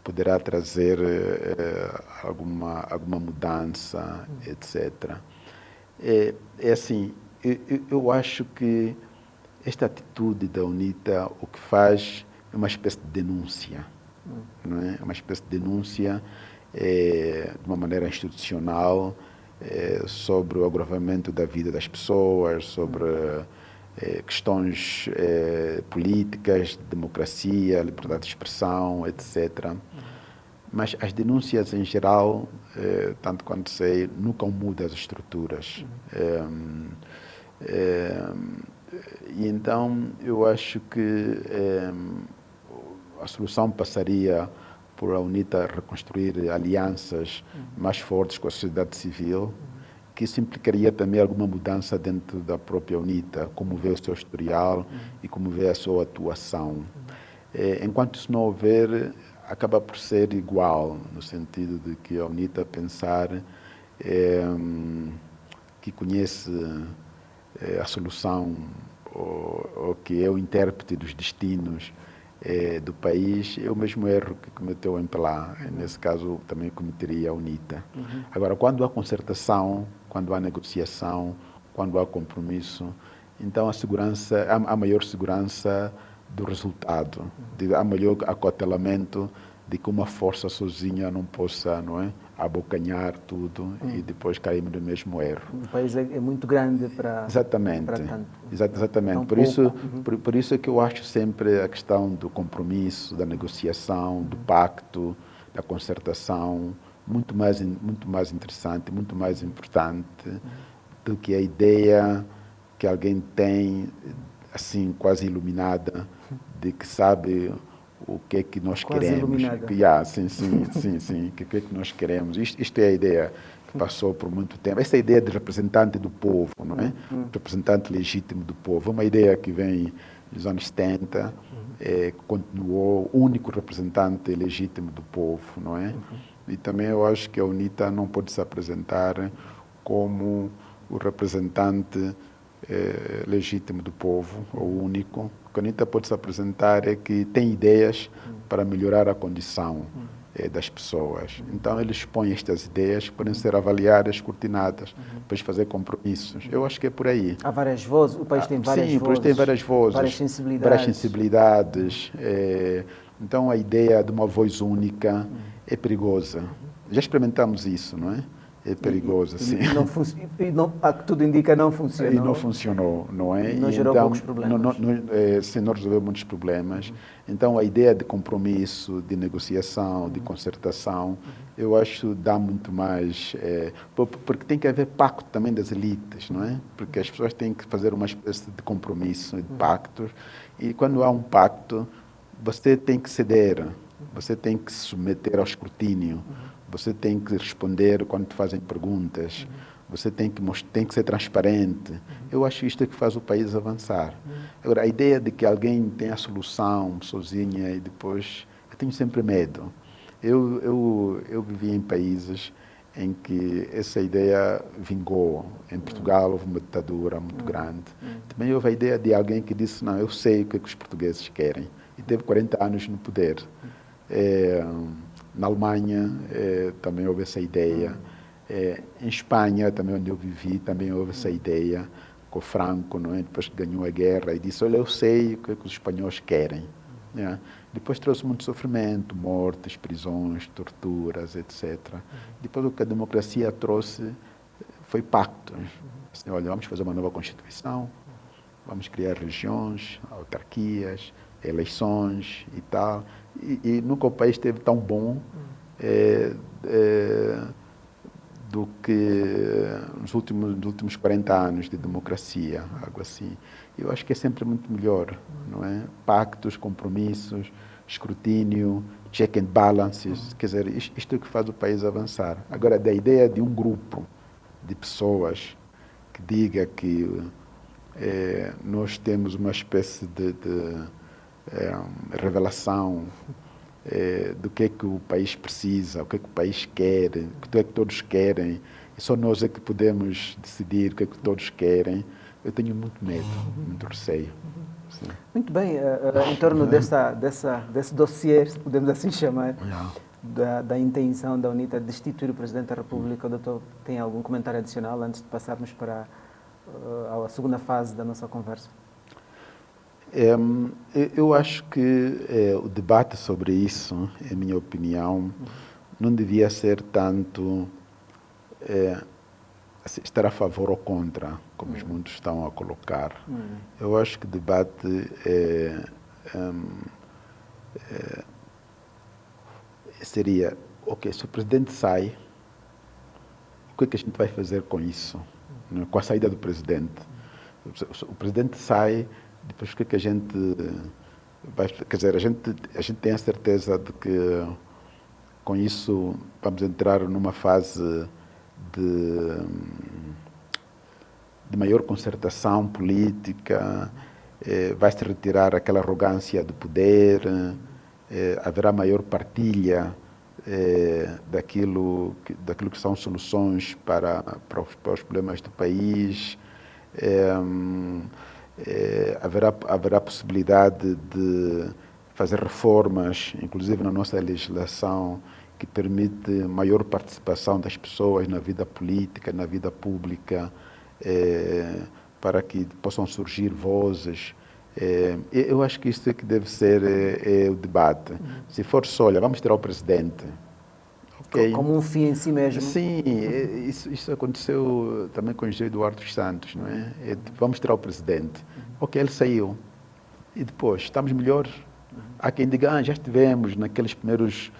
Speaker 3: poderá trazer alguma mudança, etc. É assim, eu acho que esta atitude da UNITA o que faz é uma espécie de denúncia, não é? Uma espécie de denúncia de uma maneira institucional sobre o agravamento da vida das pessoas, sobre questões políticas, democracia, liberdade de expressão, etc. Mas as denúncias em geral, tanto quanto sei, nunca mudam as estruturas. E então eu acho que a solução passaria por a UNITA reconstruir alianças mais fortes com a sociedade civil, que isso implicaria também alguma mudança dentro da própria UNITA, como vê o seu historial e como vê a sua atuação. Enquanto isso não houver, acaba por ser igual, no sentido de que a UNITA pensar que conhece a solução ou que é o intérprete dos destinos do país, é o mesmo erro que cometeu o MPLA. Nesse caso, também cometeria a UNITA. Agora, quando há concertação, quando há negociação, quando há compromisso, então há maior segurança do resultado, há maior acautelamento de que uma força sozinha não possa, não é, abocanhar tudo e depois cairmos no mesmo erro.
Speaker 2: O país é muito grande para
Speaker 3: Exatamente.
Speaker 2: Para tanto.
Speaker 3: Exatamente. Por isso é que eu acho sempre a questão do compromisso, da negociação, do pacto, da concertação, muito mais interessante, muito mais importante do que a ideia que alguém tem, assim, quase iluminada, de que sabe o que é que nós
Speaker 2: quase
Speaker 3: queremos.
Speaker 2: Iluminada.
Speaker 3: Sim. O que é que nós queremos. Isto é a ideia que passou por muito tempo. Essa é a ideia de representante do povo, não é? Representante legítimo do povo. É uma ideia que vem dos anos 70, continuou o único representante legítimo do povo, não é? E também eu acho que a UNITA não pode se apresentar como o representante legítimo do povo, o único. O que a UNITA pode se apresentar é que tem ideias para melhorar a condição das pessoas. Então, eles expõem estas ideias que podem ser avaliadas, escrutinadas, depois fazer compromissos. Eu acho que é por aí.
Speaker 2: Há várias vozes, o país tem várias vozes.
Speaker 3: Sim, o país tem várias vozes.
Speaker 2: Várias
Speaker 3: sensibilidades. Então, a ideia de uma voz única é perigosa. Já experimentamos isso, não é? é perigoso, sim.
Speaker 2: Tudo indica não funcionou.
Speaker 3: E não funcionou, não é?
Speaker 2: Não gerou poucos problemas.
Speaker 3: Sim, não resolveu muitos problemas. Então, a ideia de compromisso, de negociação, de concertação, eu acho dá muito mais... porque tem que haver pacto também das elites, não é? Porque as pessoas têm que fazer uma espécie de compromisso, de pactos, e quando há um pacto, você tem que ceder, você tem que se submeter ao escrutínio, você tem que responder quando te fazem perguntas, você tem que ser transparente. Eu acho isto é que faz o país avançar. Agora, a ideia de que alguém tem a solução sozinha e depois... Eu tenho sempre medo. Eu vivi em países em que essa ideia vingou. Em Portugal houve uma ditadura muito grande. Também houve a ideia de alguém que disse, não, eu sei o que os portugueses querem. E teve 40 anos no poder. Na Alemanha também houve essa ideia. Em Espanha, também onde eu vivi, também houve essa ideia com o Franco, não é? Depois que ganhou a guerra, e disse, olha, eu sei o que os espanhóis querem. É? Depois trouxe muito sofrimento, mortes, prisões, torturas, etc. Depois o que a democracia trouxe foi pactos. Assim, olha, vamos fazer uma nova Constituição, vamos criar regiões, autarquias, eleições e tal. E nunca o país esteve tão bom do que nos últimos 40 anos de democracia, algo assim. Eu acho que é sempre muito melhor, não é? Pactos, compromissos, escrutínio, check and balances, quer dizer, isto é o que faz o país avançar. Agora, da ideia de um grupo de pessoas que diga que nós temos uma espécie de revelação do que é que o país precisa, o que é que o país quer, o que é que todos querem, e só nós é que podemos decidir o que é que todos querem. Eu tenho muito medo, muito receio. Sim.
Speaker 2: Muito bem, em torno desse dossiê, se podemos assim chamar, da intenção da UNITA de destituir o Presidente da República, o doutor tem algum comentário adicional antes de passarmos para a segunda fase da nossa conversa?
Speaker 3: Eu acho que o debate sobre isso, em minha opinião, não devia ser tanto estar a favor ou contra, como muitos estão a colocar. Eu acho que o debate seria, ok, se o presidente sai, o que é que a gente vai fazer com isso? Com a saída do presidente? O presidente sai, depois o que é que a gente vai... Quer dizer, a gente tem a certeza de que com isso vamos entrar numa fase de maior concertação política, vai-se retirar aquela arrogância do poder, haverá maior partilha daquilo que são soluções para os problemas do país. Haverá possibilidade de fazer reformas, inclusive na nossa legislação, que permite maior participação das pessoas na vida política, na vida pública, para que possam surgir vozes. Eu acho que isso é que deve ser o debate. Se for só, olha, vamos tirar o presidente. Okay.
Speaker 2: Como um fim em si mesmo.
Speaker 3: Sim, isso aconteceu também com o José Eduardo dos Santos, não é? Vamos tirar o presidente. Ok, ele saiu. E depois, estamos melhor? Há quem diga, já estivemos naqueles primeiros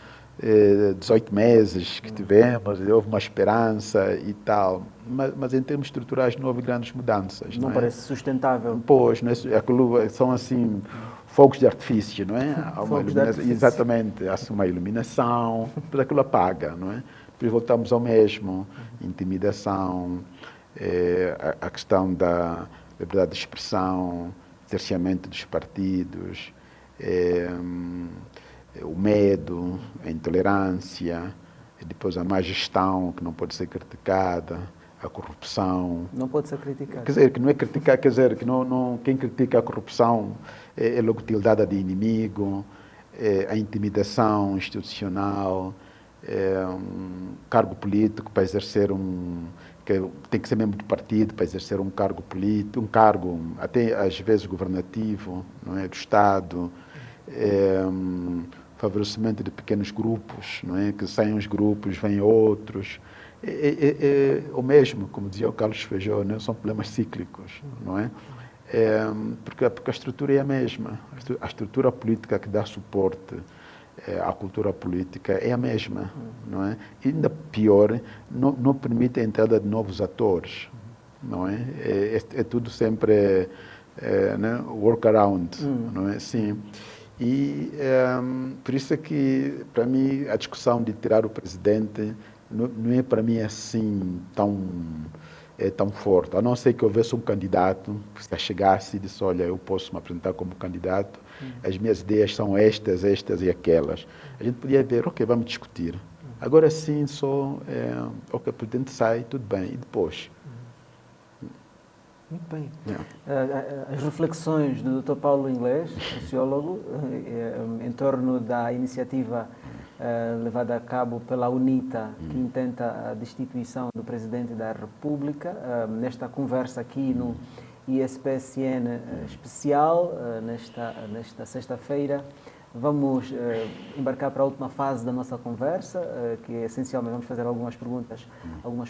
Speaker 3: 18 meses que tivemos, houve uma esperança e tal. Mas em termos estruturais não houve grandes mudanças.
Speaker 2: Não parece sustentável.
Speaker 3: Pois, não é? Aquilo são assim... fogos de artifício, não é?
Speaker 2: Fogos de artifício.
Speaker 3: Exatamente, há uma iluminação, depois aquilo apaga, não é? Depois voltamos ao mesmo, intimidação, a questão da liberdade de expressão, cerceamento dos partidos, o medo, a intolerância, depois a má gestão que não pode ser criticada, a corrupção.
Speaker 2: Não pode ser criticada.
Speaker 3: Quer dizer, que não é criticar, quer dizer, que quem critica a corrupção é logo tildada de inimigo, a intimidação institucional, cargo político para exercer tem que ser membro do partido para exercer um cargo político, um cargo até às vezes governativo, não é, do Estado, favorecimento de pequenos grupos, não é, que saem os grupos, vêm outros. é o mesmo, como dizia o Carlos Feijó, né? São problemas cíclicos, não é? Porque a estrutura é a mesma, a estrutura política que dá suporte à cultura política é a mesma, não é? E ainda pior, não permite a entrada de novos atores, não é? É tudo sempre né? Workaround, não é? Sim. E por isso é que, para mim, a discussão de tirar o presidente não é, para mim, assim tão forte. A não ser que houvesse um candidato que se chegasse e disse, olha, eu posso me apresentar como candidato, as minhas ideias são estas e aquelas. A gente podia ver, ok, vamos discutir. Agora sim, só, ok, o presidente sai, tudo bem, e depois?
Speaker 2: Muito bem. As reflexões do Dr. Paulo Inglês, sociólogo, em torno da iniciativa levada a cabo pela UNITA, que intenta a destituição do Presidente da República, nesta conversa aqui no ISPSN especial, nesta sexta-feira. Vamos embarcar para a última fase da nossa conversa, que essencialmente vamos fazer algumas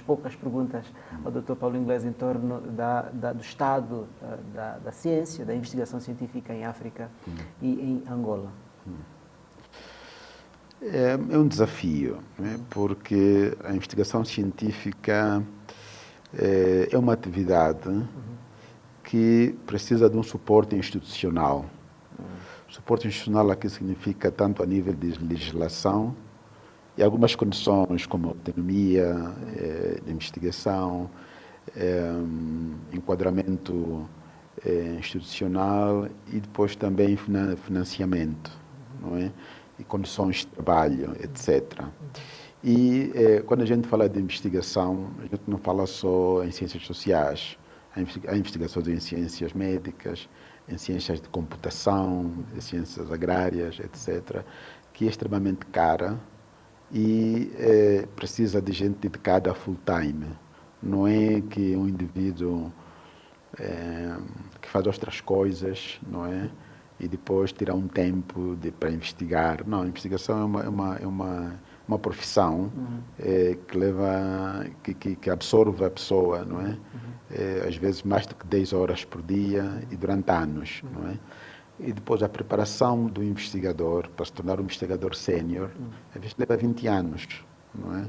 Speaker 2: poucas perguntas ao Dr. Paulo Inglês em torno do estado da ciência, da investigação científica em África e em Angola.
Speaker 3: É um desafio, né? Porque a investigação científica é uma atividade que precisa de um suporte institucional. Suporte institucional aqui significa tanto a nível de legislação e algumas condições como autonomia de investigação, enquadramento institucional e depois também financiamento, não é? E condições de trabalho, etc. E quando a gente fala de investigação, a gente não fala só em ciências sociais, há investigações em ciências médicas, em ciências de computação, em ciências agrárias, etc., que é extremamente cara e precisa de gente dedicada full time. Não é que um indivíduo que faz outras coisas, não é? E depois tirar um tempo para investigar. Não, a investigação é uma profissão que absorve a pessoa, não é? Às vezes mais do que 10 horas por dia e durante anos, não é? E depois a preparação do investigador para se tornar um investigador sénior, às vezes leva 20 anos, não é?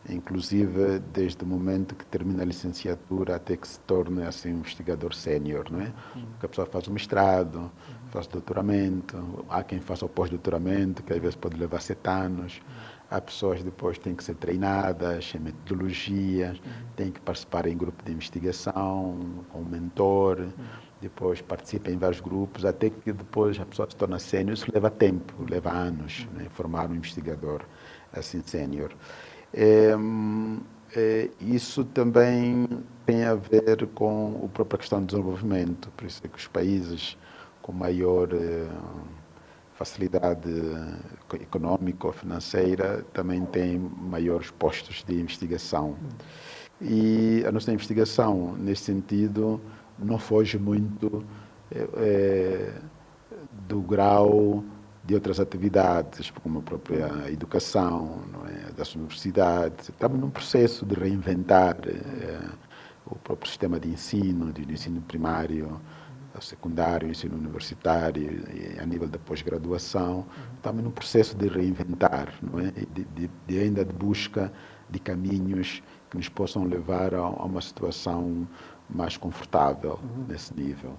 Speaker 3: Inclusive desde o momento que termina a licenciatura até que se torne assim um investigador sénior, não é? Porque a pessoa faz o mestrado, faz o doutoramento, há quem faça o pós-doutoramento, que às vezes pode levar 7 anos. Há pessoas depois que têm que ser treinadas em metodologias, têm que participar em grupo de investigação, com um mentor, depois participa em vários grupos, até que depois a pessoa se torna sénior. Isso leva tempo, leva anos, né? Formar um investigador assim sénior. Isso também tem a ver com a própria questão do desenvolvimento, por isso é que os países com maior facilidade econômica ou financeira também têm maiores postos de investigação. E a nossa investigação, nesse sentido, não foge muito do grau de outras atividades, como a própria educação, não é? Das universidades. Estamos num processo de reinventar o próprio sistema de ensino primário, secundário, ensino universitário e a nível da pós-graduação. Estamos num processo de reinventar, não é? Ainda de busca de caminhos que nos possam levar a uma situação mais confortável nesse nível.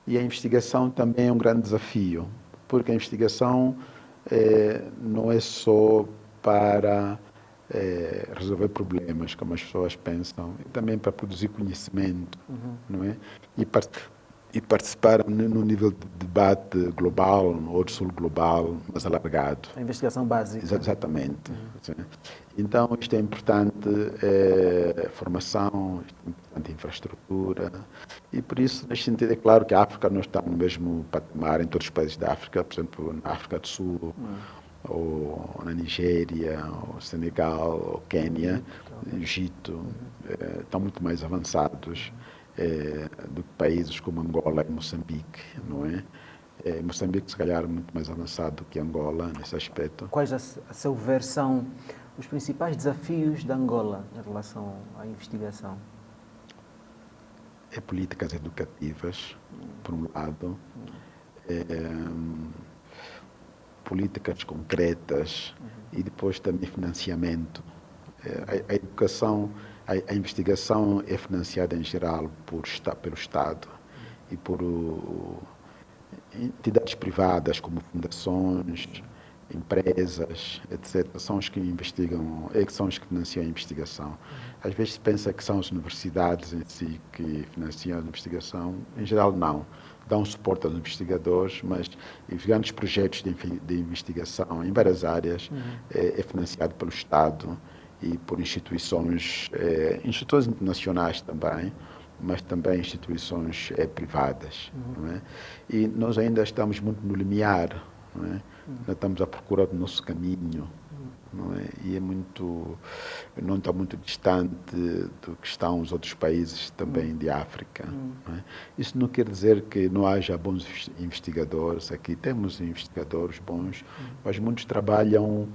Speaker 3: E a investigação também é um grande desafio, porque a investigação não é só para resolver problemas, como as pessoas pensam, e também para produzir conhecimento, não é? E participar no nível de debate global, ou de sul global, mais alargado.
Speaker 2: A investigação básica.
Speaker 3: Exatamente. Então, isto é importante, formação, isto é importante infraestrutura, e por isso, neste sentido, é claro que a África não está no mesmo patamar em todos os países da África, por exemplo, na África do Sul, ou na Nigéria, ou Senegal, ou Quênia, Egito, estão muito mais avançados do que países como Angola e Moçambique, não é? Moçambique, se calhar, muito mais avançado que Angola nesse aspecto.
Speaker 2: Quais, a seu ver, são os principais desafios de Angola em relação à investigação?
Speaker 3: É políticas educativas, por um lado, políticas concretas e depois também financiamento. A educação, a investigação é financiada em geral pelo Estado e por entidades privadas como fundações, empresas, etc. São os que investigam, são os que financiam a investigação. Às vezes se pensa que são as universidades em si que financiam a investigação. Em geral, não. Dão suporte aos investigadores, mas os grandes projetos de investigação em várias áreas é financiado pelo Estado e por instituições internacionais também, mas também instituições privadas. Não é? E nós ainda estamos muito no limiar, não é? Nós estamos à procura do nosso caminho, não é? E não está muito distante do que estão os outros países também de África. Não é? Isso não quer dizer que não haja bons investigadores. Aqui temos investigadores bons, mas muitos trabalham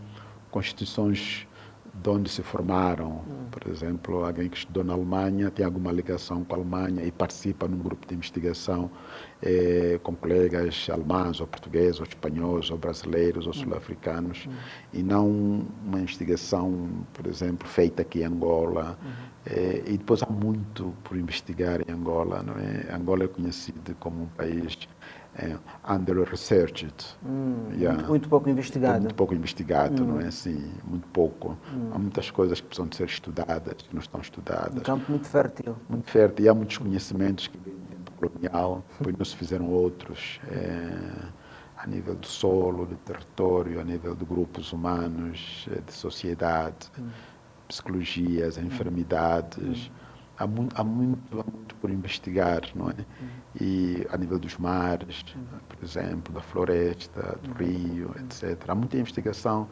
Speaker 3: com instituições de onde se formaram. Por exemplo, alguém que estudou na Alemanha tem alguma ligação com a Alemanha e participa num grupo de investigação com colegas alemães, ou portugueses, ou espanhóis, ou brasileiros, ou sul-africanos, e não uma investigação, por exemplo, feita aqui em Angola. E depois há muito por investigar em Angola. Não é? Angola é conhecido como um país under-researched.
Speaker 2: Muito pouco investigado.
Speaker 3: Muito pouco investigado, não é assim? Muito pouco. Há muitas coisas que precisam de ser estudadas, que não estão estudadas.
Speaker 2: Um campo muito fértil.
Speaker 3: Muito fértil. E há muitos conhecimentos que vêm do tempo colonial, depois não se fizeram outros. A nível do solo, do território, a nível de grupos humanos, de sociedade, psicologias, enfermidades. Há muito por investigar, não é? E a nível dos mares, por exemplo, da floresta, do rio, etc. Há muita investigação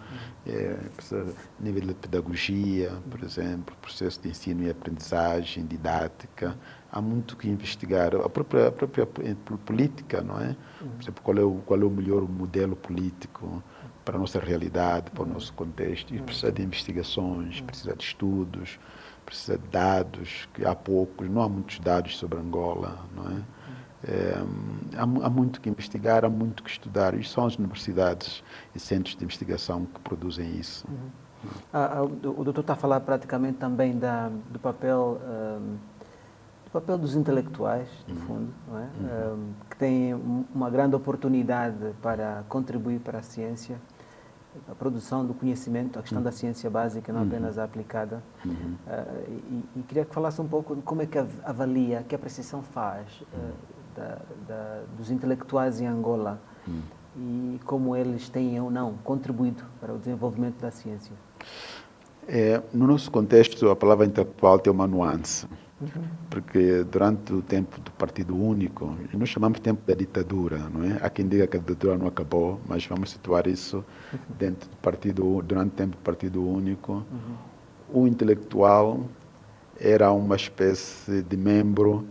Speaker 3: a nível de pedagogia, por exemplo, processo de ensino e aprendizagem, didática. Há muito que investigar. A própria política, não é? Por exemplo, qual é o melhor modelo político para a nossa realidade, para o nosso contexto. E precisa de investigações, precisa de estudos, precisa de dados, que há poucos, não há muitos dados sobre Angola, não é? Há muito que investigar, há muito que estudar, e são as universidades e centros de investigação que produzem isso.
Speaker 2: O doutor está a falar praticamente também do papel dos intelectuais, no fundo, não é? Que têm uma grande oportunidade para contribuir para a ciência, a produção do conhecimento, a questão da ciência básica, não apenas a aplicada. E queria que falasse um pouco de como é que avalia, que apreciação faz dos intelectuais em Angola e como eles têm ou não contribuído para o desenvolvimento da ciência.
Speaker 3: No nosso contexto, a palavra intelectual tem uma nuance. Porque durante o tempo do Partido Único, nós chamamos de tempo da ditadura, não é? Há quem diga que a ditadura não acabou, mas vamos situar isso dentro do durante o tempo do Partido Único. O intelectual era uma espécie de membro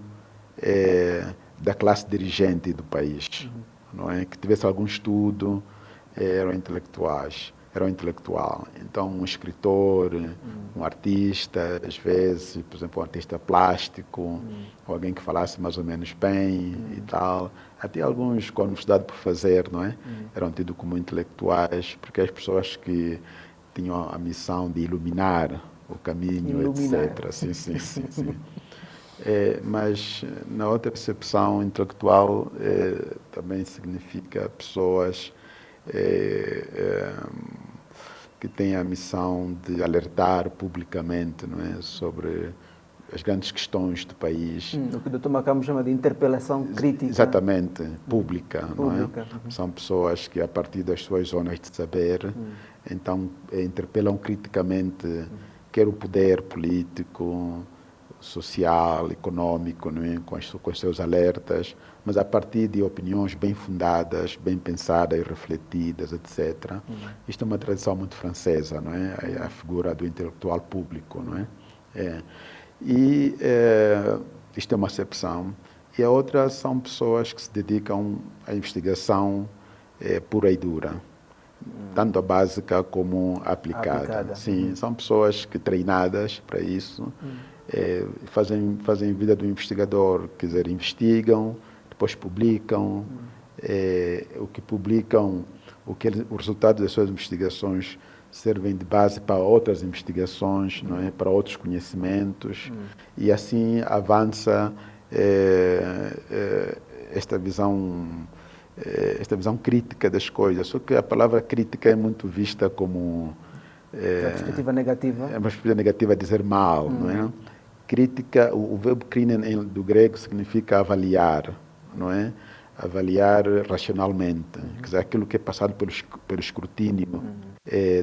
Speaker 3: da classe dirigente do país, não é? Que tivesse algum estudo, eram intelectuais. Era um intelectual. Então, um escritor, um artista, às vezes, por exemplo, um artista plástico, ou alguém que falasse mais ou menos bem e tal. Até alguns com a universidade por fazer, não é? Eram tidos como intelectuais, porque as pessoas que tinham a missão de iluminar o caminho, etc. Sim. Mas, na outra acepção, intelectual também significa pessoas que têm a missão de alertar publicamente, não é, sobre as grandes questões do país.
Speaker 2: O que o Dr. Macamo chama de interpelação crítica.
Speaker 3: Exatamente, pública. Não é? São pessoas que, a partir das suas zonas de saber, então interpelam criticamente quer o poder político, social, econômico, não é? com os seus alertas, mas a partir de opiniões bem fundadas, bem pensadas e refletidas, etc. Isto é uma tradição muito francesa, não é? A figura do intelectual público, não é? Isto é uma acepção. E a outra são pessoas que se dedicam à investigação pura e dura. tanto a básica como a aplicada. Sim, são pessoas que treinadas para isso, fazem vida do investigador, quer dizer, investigam, depois publicam, o que publicam, o resultado das suas investigações servem de base para outras investigações, não é? Para outros conhecimentos, e assim avança esta visão crítica das coisas. Só que a palavra crítica é muito vista como
Speaker 2: a perspectiva negativa.
Speaker 3: É uma perspectiva negativa, dizer mal, não é? Crítica, o verbo krinen do grego significa avaliar, não é? Avaliar racionalmente, quer dizer, aquilo que é passado pelo escrutínio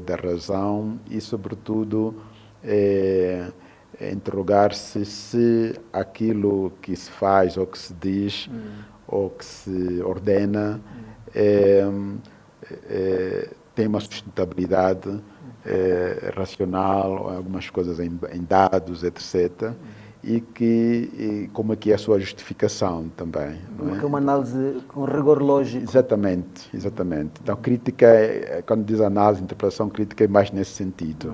Speaker 3: da razão e, sobretudo, interrogar-se se aquilo que se faz ou que se diz ou que se ordena tem uma sustentabilidade racional, algumas coisas em dados, etc., e como é que é a sua justificação também. Não é?
Speaker 2: Uma análise com rigor lógico.
Speaker 3: Exatamente. Então, crítica, quando diz análise, interpretação crítica, é mais nesse sentido.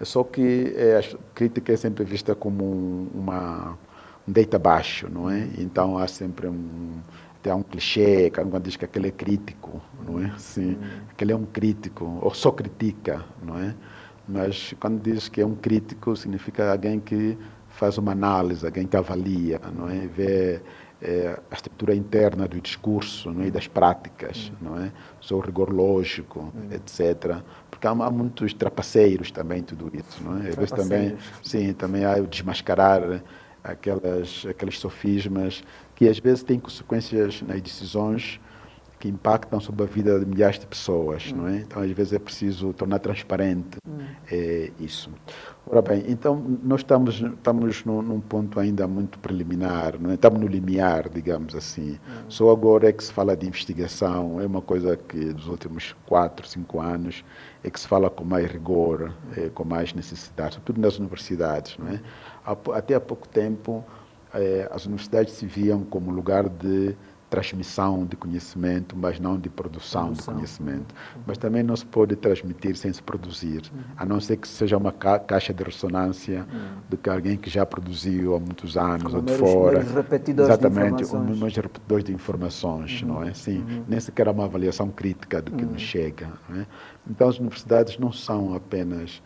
Speaker 3: Só que a crítica é sempre vista como um deita abaixo, não é? Então, há sempre até um clichê, quando diz que aquele é crítico, não é? Sim, aquele é um crítico, ou só critica, não é? Mas quando diz que é um crítico, significa alguém que faz uma análise, alguém que avalia, não é? Vê a estrutura interna do discurso, não é? E das práticas, não é? O seu rigor lógico, etc. Porque há muitos trapaceiros também, tudo isso, não é? Às vezes também, sim, também há o desmascarar aqueles sofismas que às vezes têm consequências nas decisões que impactam sobre a vida de milhares de pessoas, não é? Então, às vezes é preciso tornar transparente isso. Ora bem, então nós estamos num ponto ainda muito preliminar, não é? Estamos no limiar, digamos assim. Só agora é que se fala de investigação, é uma coisa que nos últimos 4, 5 anos é que se fala com mais rigor, com mais necessidade, sobretudo nas universidades, não é? Até há pouco tempo, as universidades se viam como lugar de transmissão de conhecimento, mas não de produção de conhecimento. Mas também não se pode transmitir sem se produzir, a não ser que seja uma caixa de ressonância de que alguém que já produziu há muitos anos ou de fora. Exatamente, uns repetidores de informações, não é? Sim, nem sequer há uma avaliação crítica do que nos chega. Não é? Então, as universidades não são apenas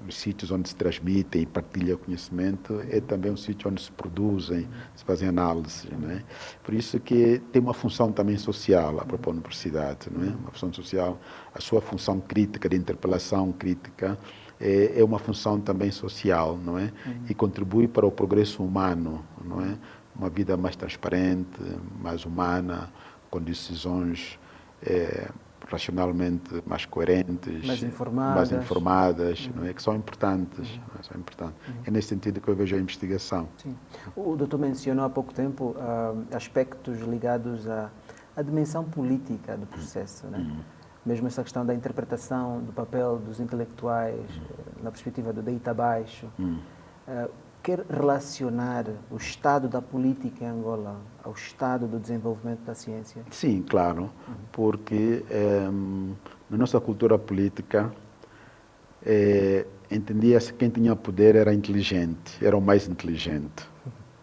Speaker 3: os sítios onde se transmite e partilha conhecimento, é também um sítio onde se produzem, se fazem análises, não é? Por isso que tem uma função também social a própria universidade, não é? Uma função social, a sua função crítica, de interpelação crítica, é uma função também social, não é? E contribui para o progresso humano, não é? Uma vida mais transparente, mais humana, com decisões racionalmente mais coerentes, mais informadas, não é? Que são importantes. São importantes. É nesse sentido que eu vejo a investigação.
Speaker 2: Sim. O doutor mencionou há pouco tempo aspectos ligados à dimensão política do processo, né? Mesmo essa questão da interpretação do papel dos intelectuais na perspectiva do deita abaixo. Quer relacionar o estado da política em Angola ao estado do desenvolvimento da ciência?
Speaker 3: Sim, claro, porque na nossa cultura política entendia-se que quem tinha poder era inteligente, era o mais inteligente,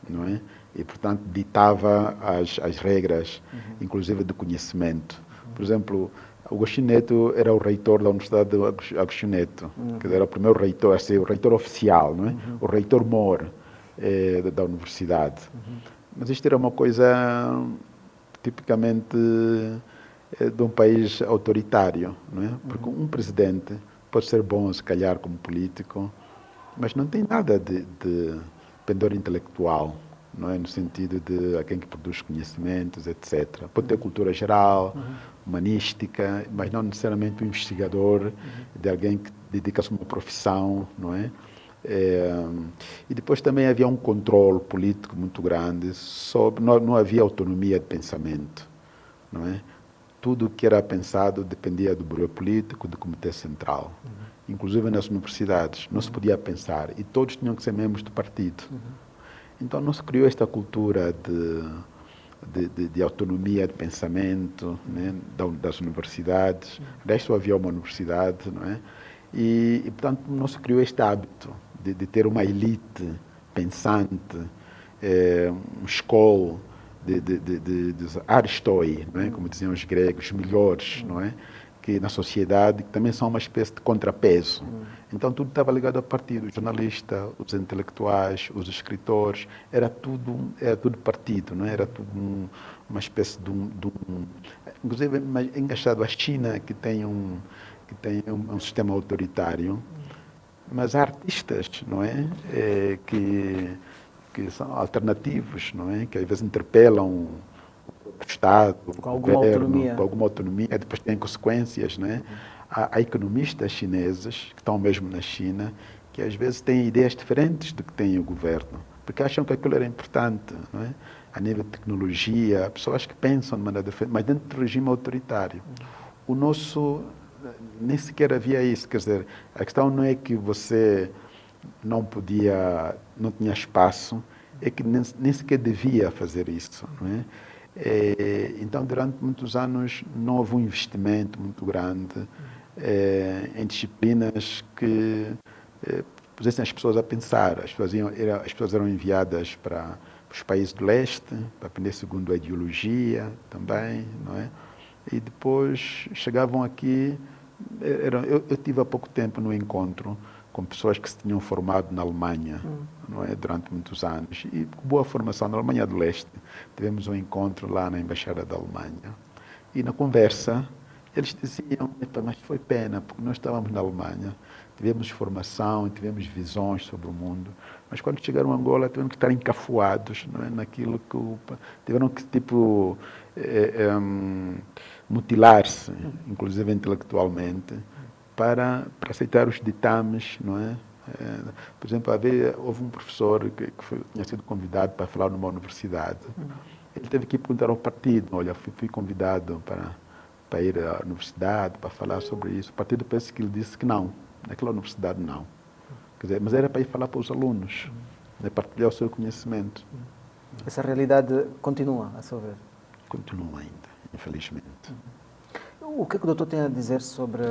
Speaker 3: não é? E, portanto, ditava as regras, inclusive do conhecimento. Por exemplo, Agostinho Neto era o reitor da Universidade de Agostinho Neto, que era o primeiro reitor, assim, o reitor oficial, não é? O reitor mor da universidade. Mas isto era uma coisa tipicamente de um país autoritário, não é? Porque um presidente pode ser bom, se calhar, como político, mas não tem nada de pendor intelectual, não é? No sentido de alguém que produz conhecimentos, etc. Pode ter cultura geral, humanística, mas não necessariamente um investigador, de alguém que dedica-se a uma profissão, não é? E depois também havia um controle político muito grande sobre, não havia autonomia de pensamento, não é? Tudo o que era pensado dependia do bureau político, do comitê central. Inclusive nas universidades, não se podia pensar, e todos tinham que ser membros do partido. Então não se criou esta cultura de autonomia de pensamento, né, das universidades. Aliás, só havia uma universidade, não é? E portanto, não se criou este hábito de ter uma elite pensante, um escola de Aristoi, não é? Como diziam os gregos, melhores, não é? Que na sociedade também são uma espécie de contrapeso. Então tudo estava ligado ao partido, o jornalista, os intelectuais, os escritores, era tudo partido, não é? Era tudo uma espécie de um inclusive é engraçado a China que tem um sistema autoritário, mas há artistas, não é? Que são alternativos, não é? Que às vezes interpelam o Estado,
Speaker 2: com
Speaker 3: o
Speaker 2: alguma
Speaker 3: governo,
Speaker 2: autonomia.
Speaker 3: com alguma autonomia, depois tem consequências, não é? Há economistas chineses que estão mesmo na China que às vezes têm ideias diferentes do que tem o governo, porque acham que aquilo era importante, não é? A nível de tecnologia, pessoas que pensam de maneira diferente, mas dentro do regime autoritário. O nosso nem sequer havia isso, quer dizer, a questão não é que você não tinha espaço, é que nem sequer devia fazer isso, não é? Então, durante muitos anos, não houve um investimento muito grande em disciplinas que pusessem as pessoas a pensar. As pessoas eram enviadas para os países do leste, para aprender segundo a ideologia também, não é? E depois chegavam aqui. Eu tive há pouco tempo no encontro com pessoas que se tinham formado na Alemanha, não é, durante muitos anos, e com boa formação na Alemanha do Leste. Tivemos um encontro lá na Embaixada da Alemanha, e na conversa eles diziam, mas foi pena, porque nós estávamos na Alemanha, tivemos formação, tivemos visões sobre o mundo, mas quando chegaram a Angola tiveram que estar encafuados, não é, naquilo que tiveram que, tipo, mutilar-se, inclusive intelectualmente, para aceitar os ditames, não é? Por exemplo, houve um professor que tinha sido convidado para falar numa universidade. Ele teve que perguntar ao partido, olha, fui convidado para ir à universidade, para falar sobre isso. O partido parece que ele disse que não, naquela universidade não. Quer dizer, mas era para ir falar para os alunos, né, partilhar o seu conhecimento.
Speaker 2: Essa realidade continua, a seu ver?
Speaker 3: Continua ainda, infelizmente.
Speaker 2: O que o doutor tem a dizer sobre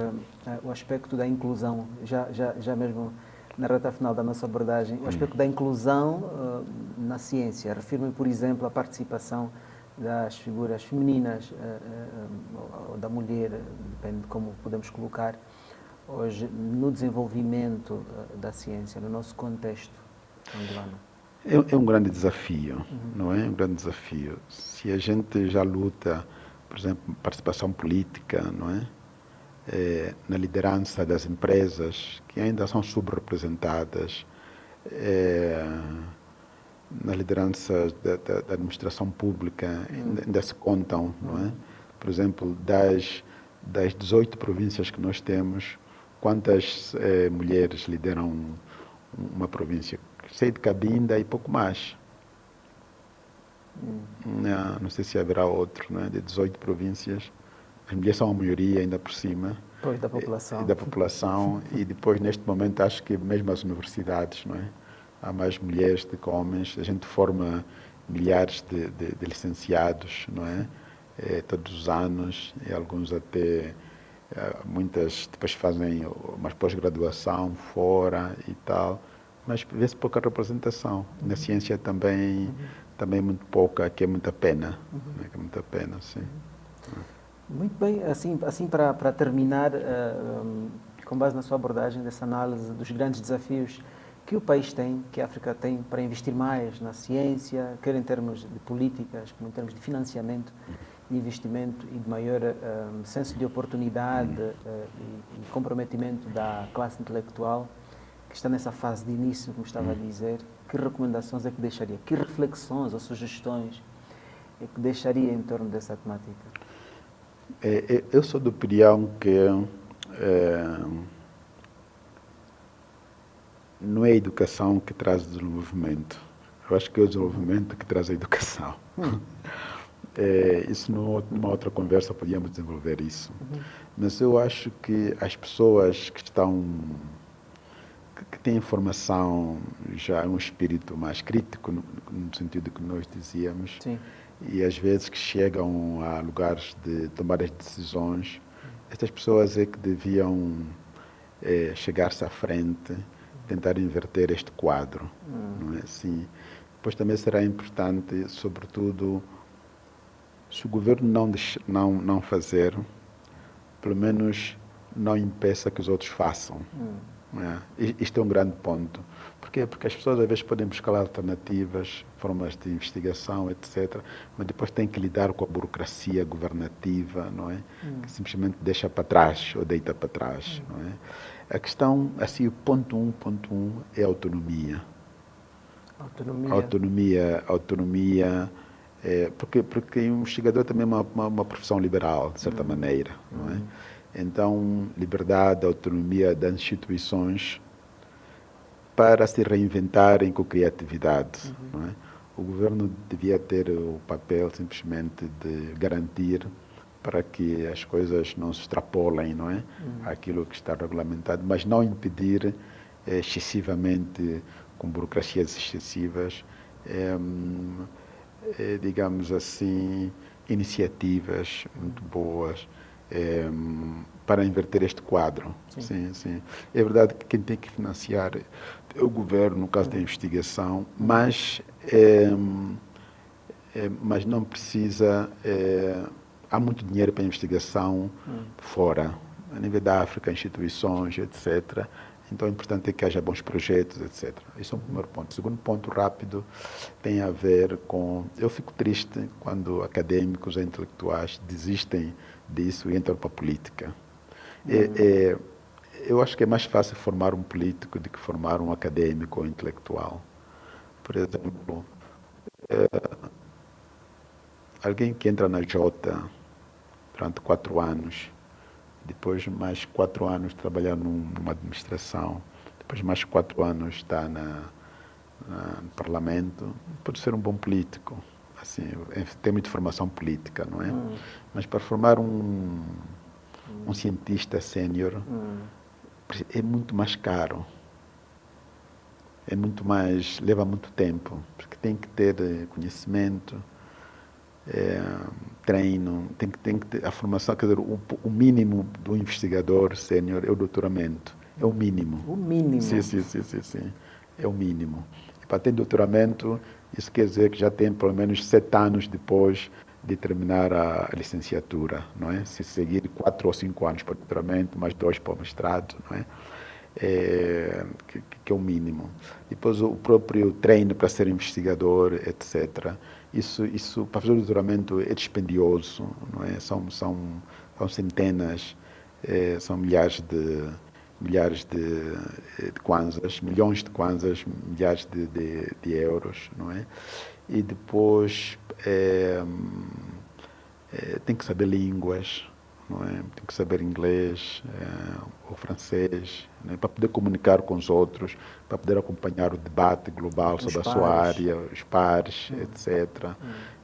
Speaker 2: o aspecto da inclusão, já mesmo na reta final da nossa abordagem, o aspecto da inclusão na ciência? Refiro-me, por exemplo, à participação das figuras femininas, ou da mulher, depende de como podemos colocar, hoje no desenvolvimento da ciência, no nosso contexto angolano.
Speaker 3: É um grande desafio, não é? Um grande desafio. Se a gente já luta, por exemplo, participação política, não é? Na liderança das empresas, que ainda são subrepresentadas, na liderança da administração pública, ainda se contam, não é? Por exemplo, das 18 províncias que nós temos, quantas mulheres lideram uma província? Sei de Cabinda e pouco mais. Não sei se haverá outro, né? De 18 províncias. As mulheres são a maioria, ainda por cima.
Speaker 2: Pois, da população.
Speaker 3: Da população. E depois, neste momento, acho que mesmo as universidades, não é? Há mais mulheres do que homens. A gente forma milhares de licenciados, não é? Todos os anos, e alguns até, muitas depois fazem uma pós-graduação fora e tal. Mas vê-se pouca representação. Na ciência também muito pouca, que é muita pena. Né? Que é muita pena, sim.
Speaker 2: Muito bem, assim para terminar, com base na sua abordagem dessa análise dos grandes desafios que o país tem, que a África tem para investir mais na ciência, quer em termos de políticas, como em termos de financiamento, de investimento e de maior senso de oportunidade e comprometimento da classe intelectual, que está nessa fase de início, como estava a dizer, que recomendações é que deixaria? Que reflexões ou sugestões é que deixaria em torno dessa temática?
Speaker 3: Eu sou da opinião que não é a educação que traz o desenvolvimento. Eu acho que é o desenvolvimento que traz a educação. Isso numa outra conversa podíamos desenvolver isso. Mas eu acho que as pessoas que têm formação, já um espírito mais crítico, no sentido que nós dizíamos,
Speaker 2: sim,
Speaker 3: e às vezes que chegam a lugares de tomar as decisões, estas pessoas é que deviam chegar-se à frente, tentar inverter este quadro, não é assim? Depois também será importante, sobretudo, se o governo não fazer, pelo menos não impeça que os outros façam. Não é? Isto é um grande ponto. Porquê? Porque as pessoas às vezes podem buscar alternativas, formas de investigação, etc., mas depois têm que lidar com a burocracia governativa, não é? Que simplesmente deixa para trás ou deita para trás, não é? A questão, assim, o ponto um é a autonomia. Autonomia, porque o investigador também é uma profissão liberal, de certa maneira, não é? Então, liberdade, autonomia das instituições para se reinventarem com criatividade, não é? O governo devia ter o papel simplesmente de garantir para que as coisas não se extrapolem, não é? Aquilo que está regulamentado, mas não impedir excessivamente, com burocracias excessivas, digamos assim, iniciativas muito boas para inverter este quadro. Sim, sim. É verdade que quem tem que financiar é o governo, no caso da investigação, mas não precisa. Há muito dinheiro para investigação fora, a nível da África, instituições, etc. Então, é importante que haja bons projetos, etc. Esse é o primeiro ponto. O segundo ponto rápido tem a ver com... Eu fico triste quando acadêmicos e intelectuais desistem disso e entram para a política. Eu acho que é mais fácil formar um político do que formar um acadêmico ou intelectual. Por exemplo, alguém que entra na Jota durante 4 anos, depois mais 4 anos trabalhar numa administração, depois mais 4 anos está no parlamento, pode ser um bom político, assim, tem muita formação política, não é? Mas para formar um cientista sénior é muito mais caro, leva muito tempo, porque tem que ter conhecimento, treino, tem que ter a formação, quer dizer, o mínimo do investigador sénior é o doutoramento, é o mínimo.
Speaker 2: O mínimo?
Speaker 3: Sim, é o mínimo. E para ter doutoramento, isso quer dizer que já tem pelo menos 7 anos depois de terminar a licenciatura, não é? Se seguir 4 ou 5 anos para o doutoramento, mais 2 para o mestrado, não é? Que é o mínimo. Depois o próprio treino para ser investigador, etc. Isso para fazer o doutoramento é dispendioso, não é? São centenas, são milhares de kwanzas, milhões de kwanzas, milhares de euros, não é? E depois tem que saber línguas, não é? Tem que saber inglês ou francês, né? Para poder comunicar com os outros, para poder acompanhar o debate global sobre a sua área, os pares, etc.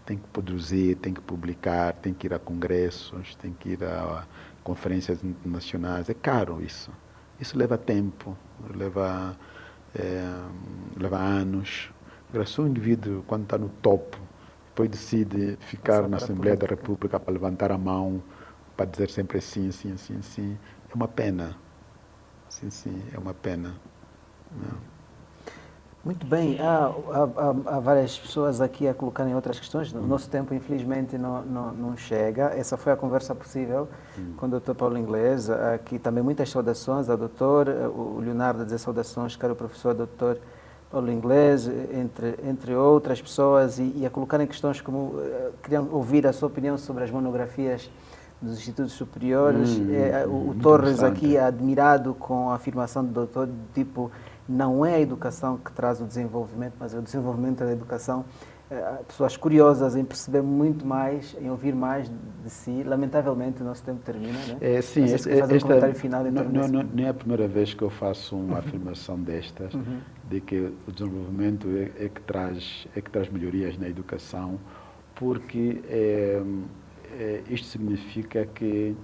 Speaker 3: Tem que produzir, tem que publicar, tem que ir a congressos, tem que ir a conferências internacionais. É caro isso. Isso leva tempo, leva anos. Agora, se o indivíduo, quando está no topo, depois decide ficar na Assembleia da República para levantar a mão, para dizer sempre sim, sim, sim, sim, é uma pena. Sim, sim, é uma pena.
Speaker 2: Muito bem, há várias pessoas aqui a colocarem outras questões. O nosso tempo, infelizmente, não chega. Essa foi a conversa possível com o Dr. Paulo Inglês. Aqui também muitas saudações ao doutor, o Leonardo a dizer saudações, caro professor Dr. Paulo Inglês, entre outras pessoas, e a colocarem questões como queriam ouvir a sua opinião sobre as monografias dos institutos superiores. O Torres aqui admirado com a afirmação do doutor, tipo, não é a educação que traz o desenvolvimento, mas é o desenvolvimento da educação. Pessoas curiosas em perceber muito mais, em ouvir mais de si. Lamentavelmente o nosso tempo termina, né?
Speaker 3: Sim,
Speaker 2: fazer um comentário final,
Speaker 3: não é a primeira vez que eu faço uma afirmação destas, de que o desenvolvimento é que traz melhorias na educação, porque isto significa que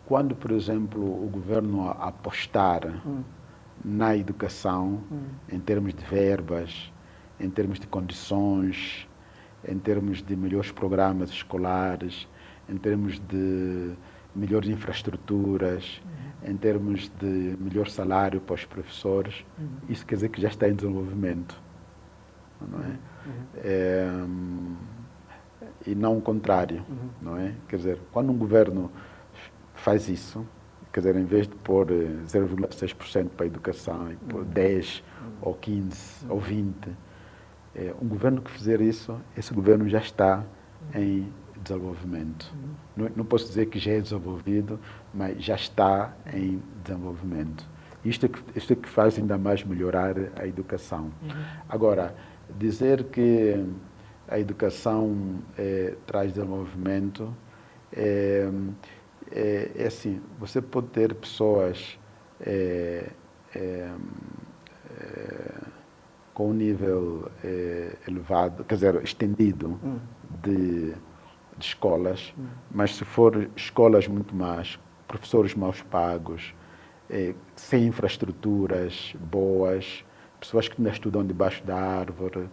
Speaker 3: quando, por exemplo, o governo apostar na educação, em termos de verbas, em termos de condições, em termos de melhores programas escolares, em termos de melhores infraestruturas, em termos de melhor salário para os professores. Isso quer dizer que já está em desenvolvimento, não é? E não o contrário, não é? Quer dizer, quando um governo faz isso, quer dizer, em vez de pôr 0,6% para a educação e pôr 10 ou 15 ou 20, um governo que fizer isso, esse governo já está em desenvolvimento. Não posso dizer que já é desenvolvido, mas já está em desenvolvimento. Isto é que faz ainda mais melhorar a educação. Agora, dizer que a educação traz desenvolvimento é assim, você pode ter pessoas com um nível elevado, quer dizer, estendido de escolas, mas se for escolas muito más, professores mal pagos, sem infraestruturas boas, pessoas que ainda estudam debaixo da árvore,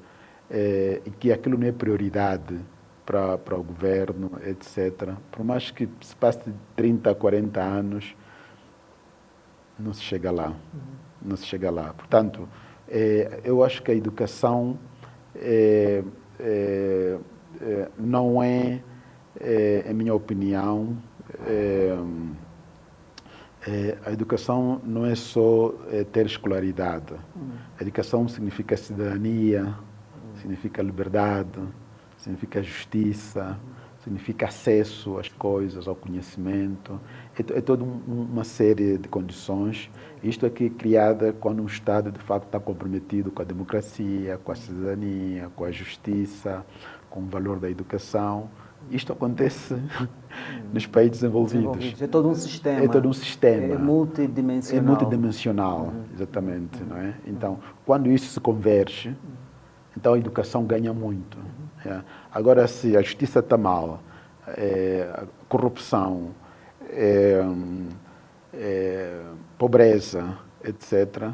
Speaker 3: e que aquilo não é prioridade para o governo, etc. Por mais que se passe de 30 a 40 anos, não se chega lá. Não se chega lá. Portanto, eu acho que a educação não é, em minha opinião, a educação não é só ter escolaridade. A educação significa cidadania, significa liberdade, significa justiça, significa acesso às coisas, ao conhecimento. É toda uma série de condições. Isto aqui é criada quando um Estado, de facto, está comprometido com a democracia, com a cidadania, com a justiça, com o valor da educação. Isto acontece nos países desenvolvidos.
Speaker 2: É todo um sistema.
Speaker 3: É todo um sistema.
Speaker 2: É multidimensional.
Speaker 3: É multidimensional, exatamente. Não é? Então, quando isso se converge, então a educação ganha muito. Agora, se a justiça está mal, a corrupção, pobreza, etc.,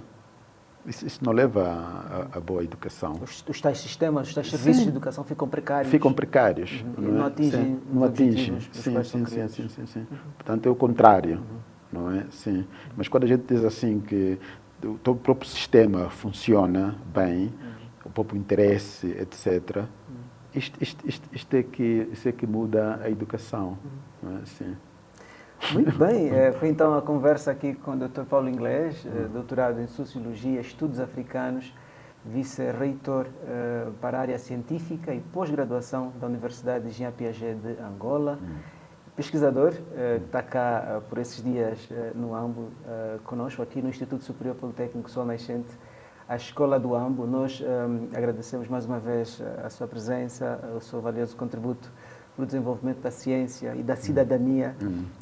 Speaker 3: isso não leva a boa educação.
Speaker 2: Os tais sistemas, os tais serviços de educação ficam precários.
Speaker 3: Ficam precários.
Speaker 2: Não atingem
Speaker 3: não atingem. Sim. Portanto, é o contrário. Não é? Sim. Mas quando a gente diz assim que o próprio sistema funciona bem, o próprio interesse, etc., isto é que muda a educação. Não é? Sim.
Speaker 2: Muito bem, foi então a conversa aqui com o Dr. Paulo Inglês, doutorado em Sociologia, Estudos Africanos, vice-reitor para a área científica e pós-graduação da Universidade de Jean Piaget de Angola, pesquisador, que está cá por esses dias no AMBO, conosco aqui no Instituto Superior Politécnico Sol Nascente, a Escola do AMBO. Nós agradecemos mais uma vez a sua presença, o seu valioso contributo para o desenvolvimento da ciência e da cidadania.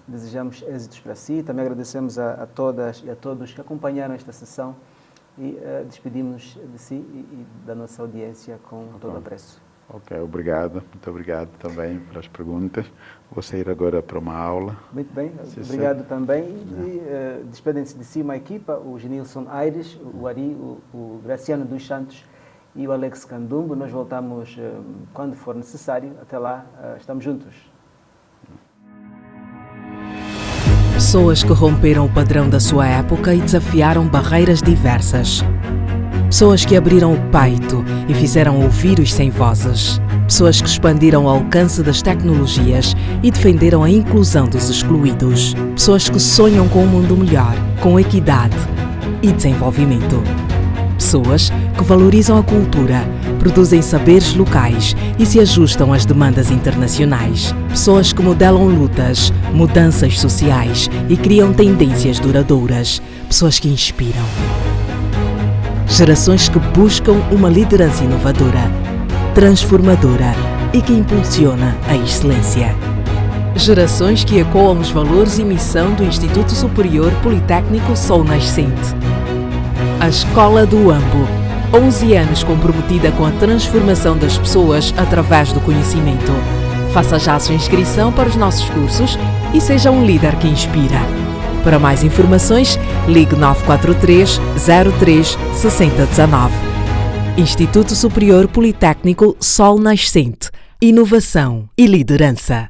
Speaker 2: Desejamos êxitos para si. Também agradecemos a todas e a todos que acompanharam esta sessão e despedimos de si e da nossa audiência com todo apreço.
Speaker 3: Ok, obrigado. Muito obrigado também pelas perguntas. Vou sair agora para uma aula.
Speaker 2: Muito bem, obrigado também. E despedem-se de si uma equipa, o Genilson Aires, o Ari, o Graciano dos Santos e o Alex Candumbo. Nós voltamos quando for necessário. Até lá, estamos juntos.
Speaker 1: Pessoas que romperam o padrão da sua época e desafiaram barreiras diversas. Pessoas que abriram o peito e fizeram ouvir os sem vozes. Pessoas que expandiram o alcance das tecnologias e defenderam a inclusão dos excluídos. Pessoas que sonham com um mundo melhor, com equidade e desenvolvimento. Pessoas que valorizam a cultura, produzem saberes locais e se ajustam às demandas internacionais. Pessoas que modelam lutas, mudanças sociais e criam tendências duradouras. Pessoas que inspiram. Gerações que buscam uma liderança inovadora, transformadora e que impulsiona a excelência. Gerações que ecoam os valores e missão do Instituto Superior Politécnico Sol Nascente. A Escola do AMBO, 11 anos comprometida com a transformação das pessoas através do conhecimento. Faça já a sua inscrição para os nossos cursos e seja um líder que inspira. Para mais informações, ligue 943 03 6019. Instituto Superior Politécnico Sol Nascente. Inovação e liderança.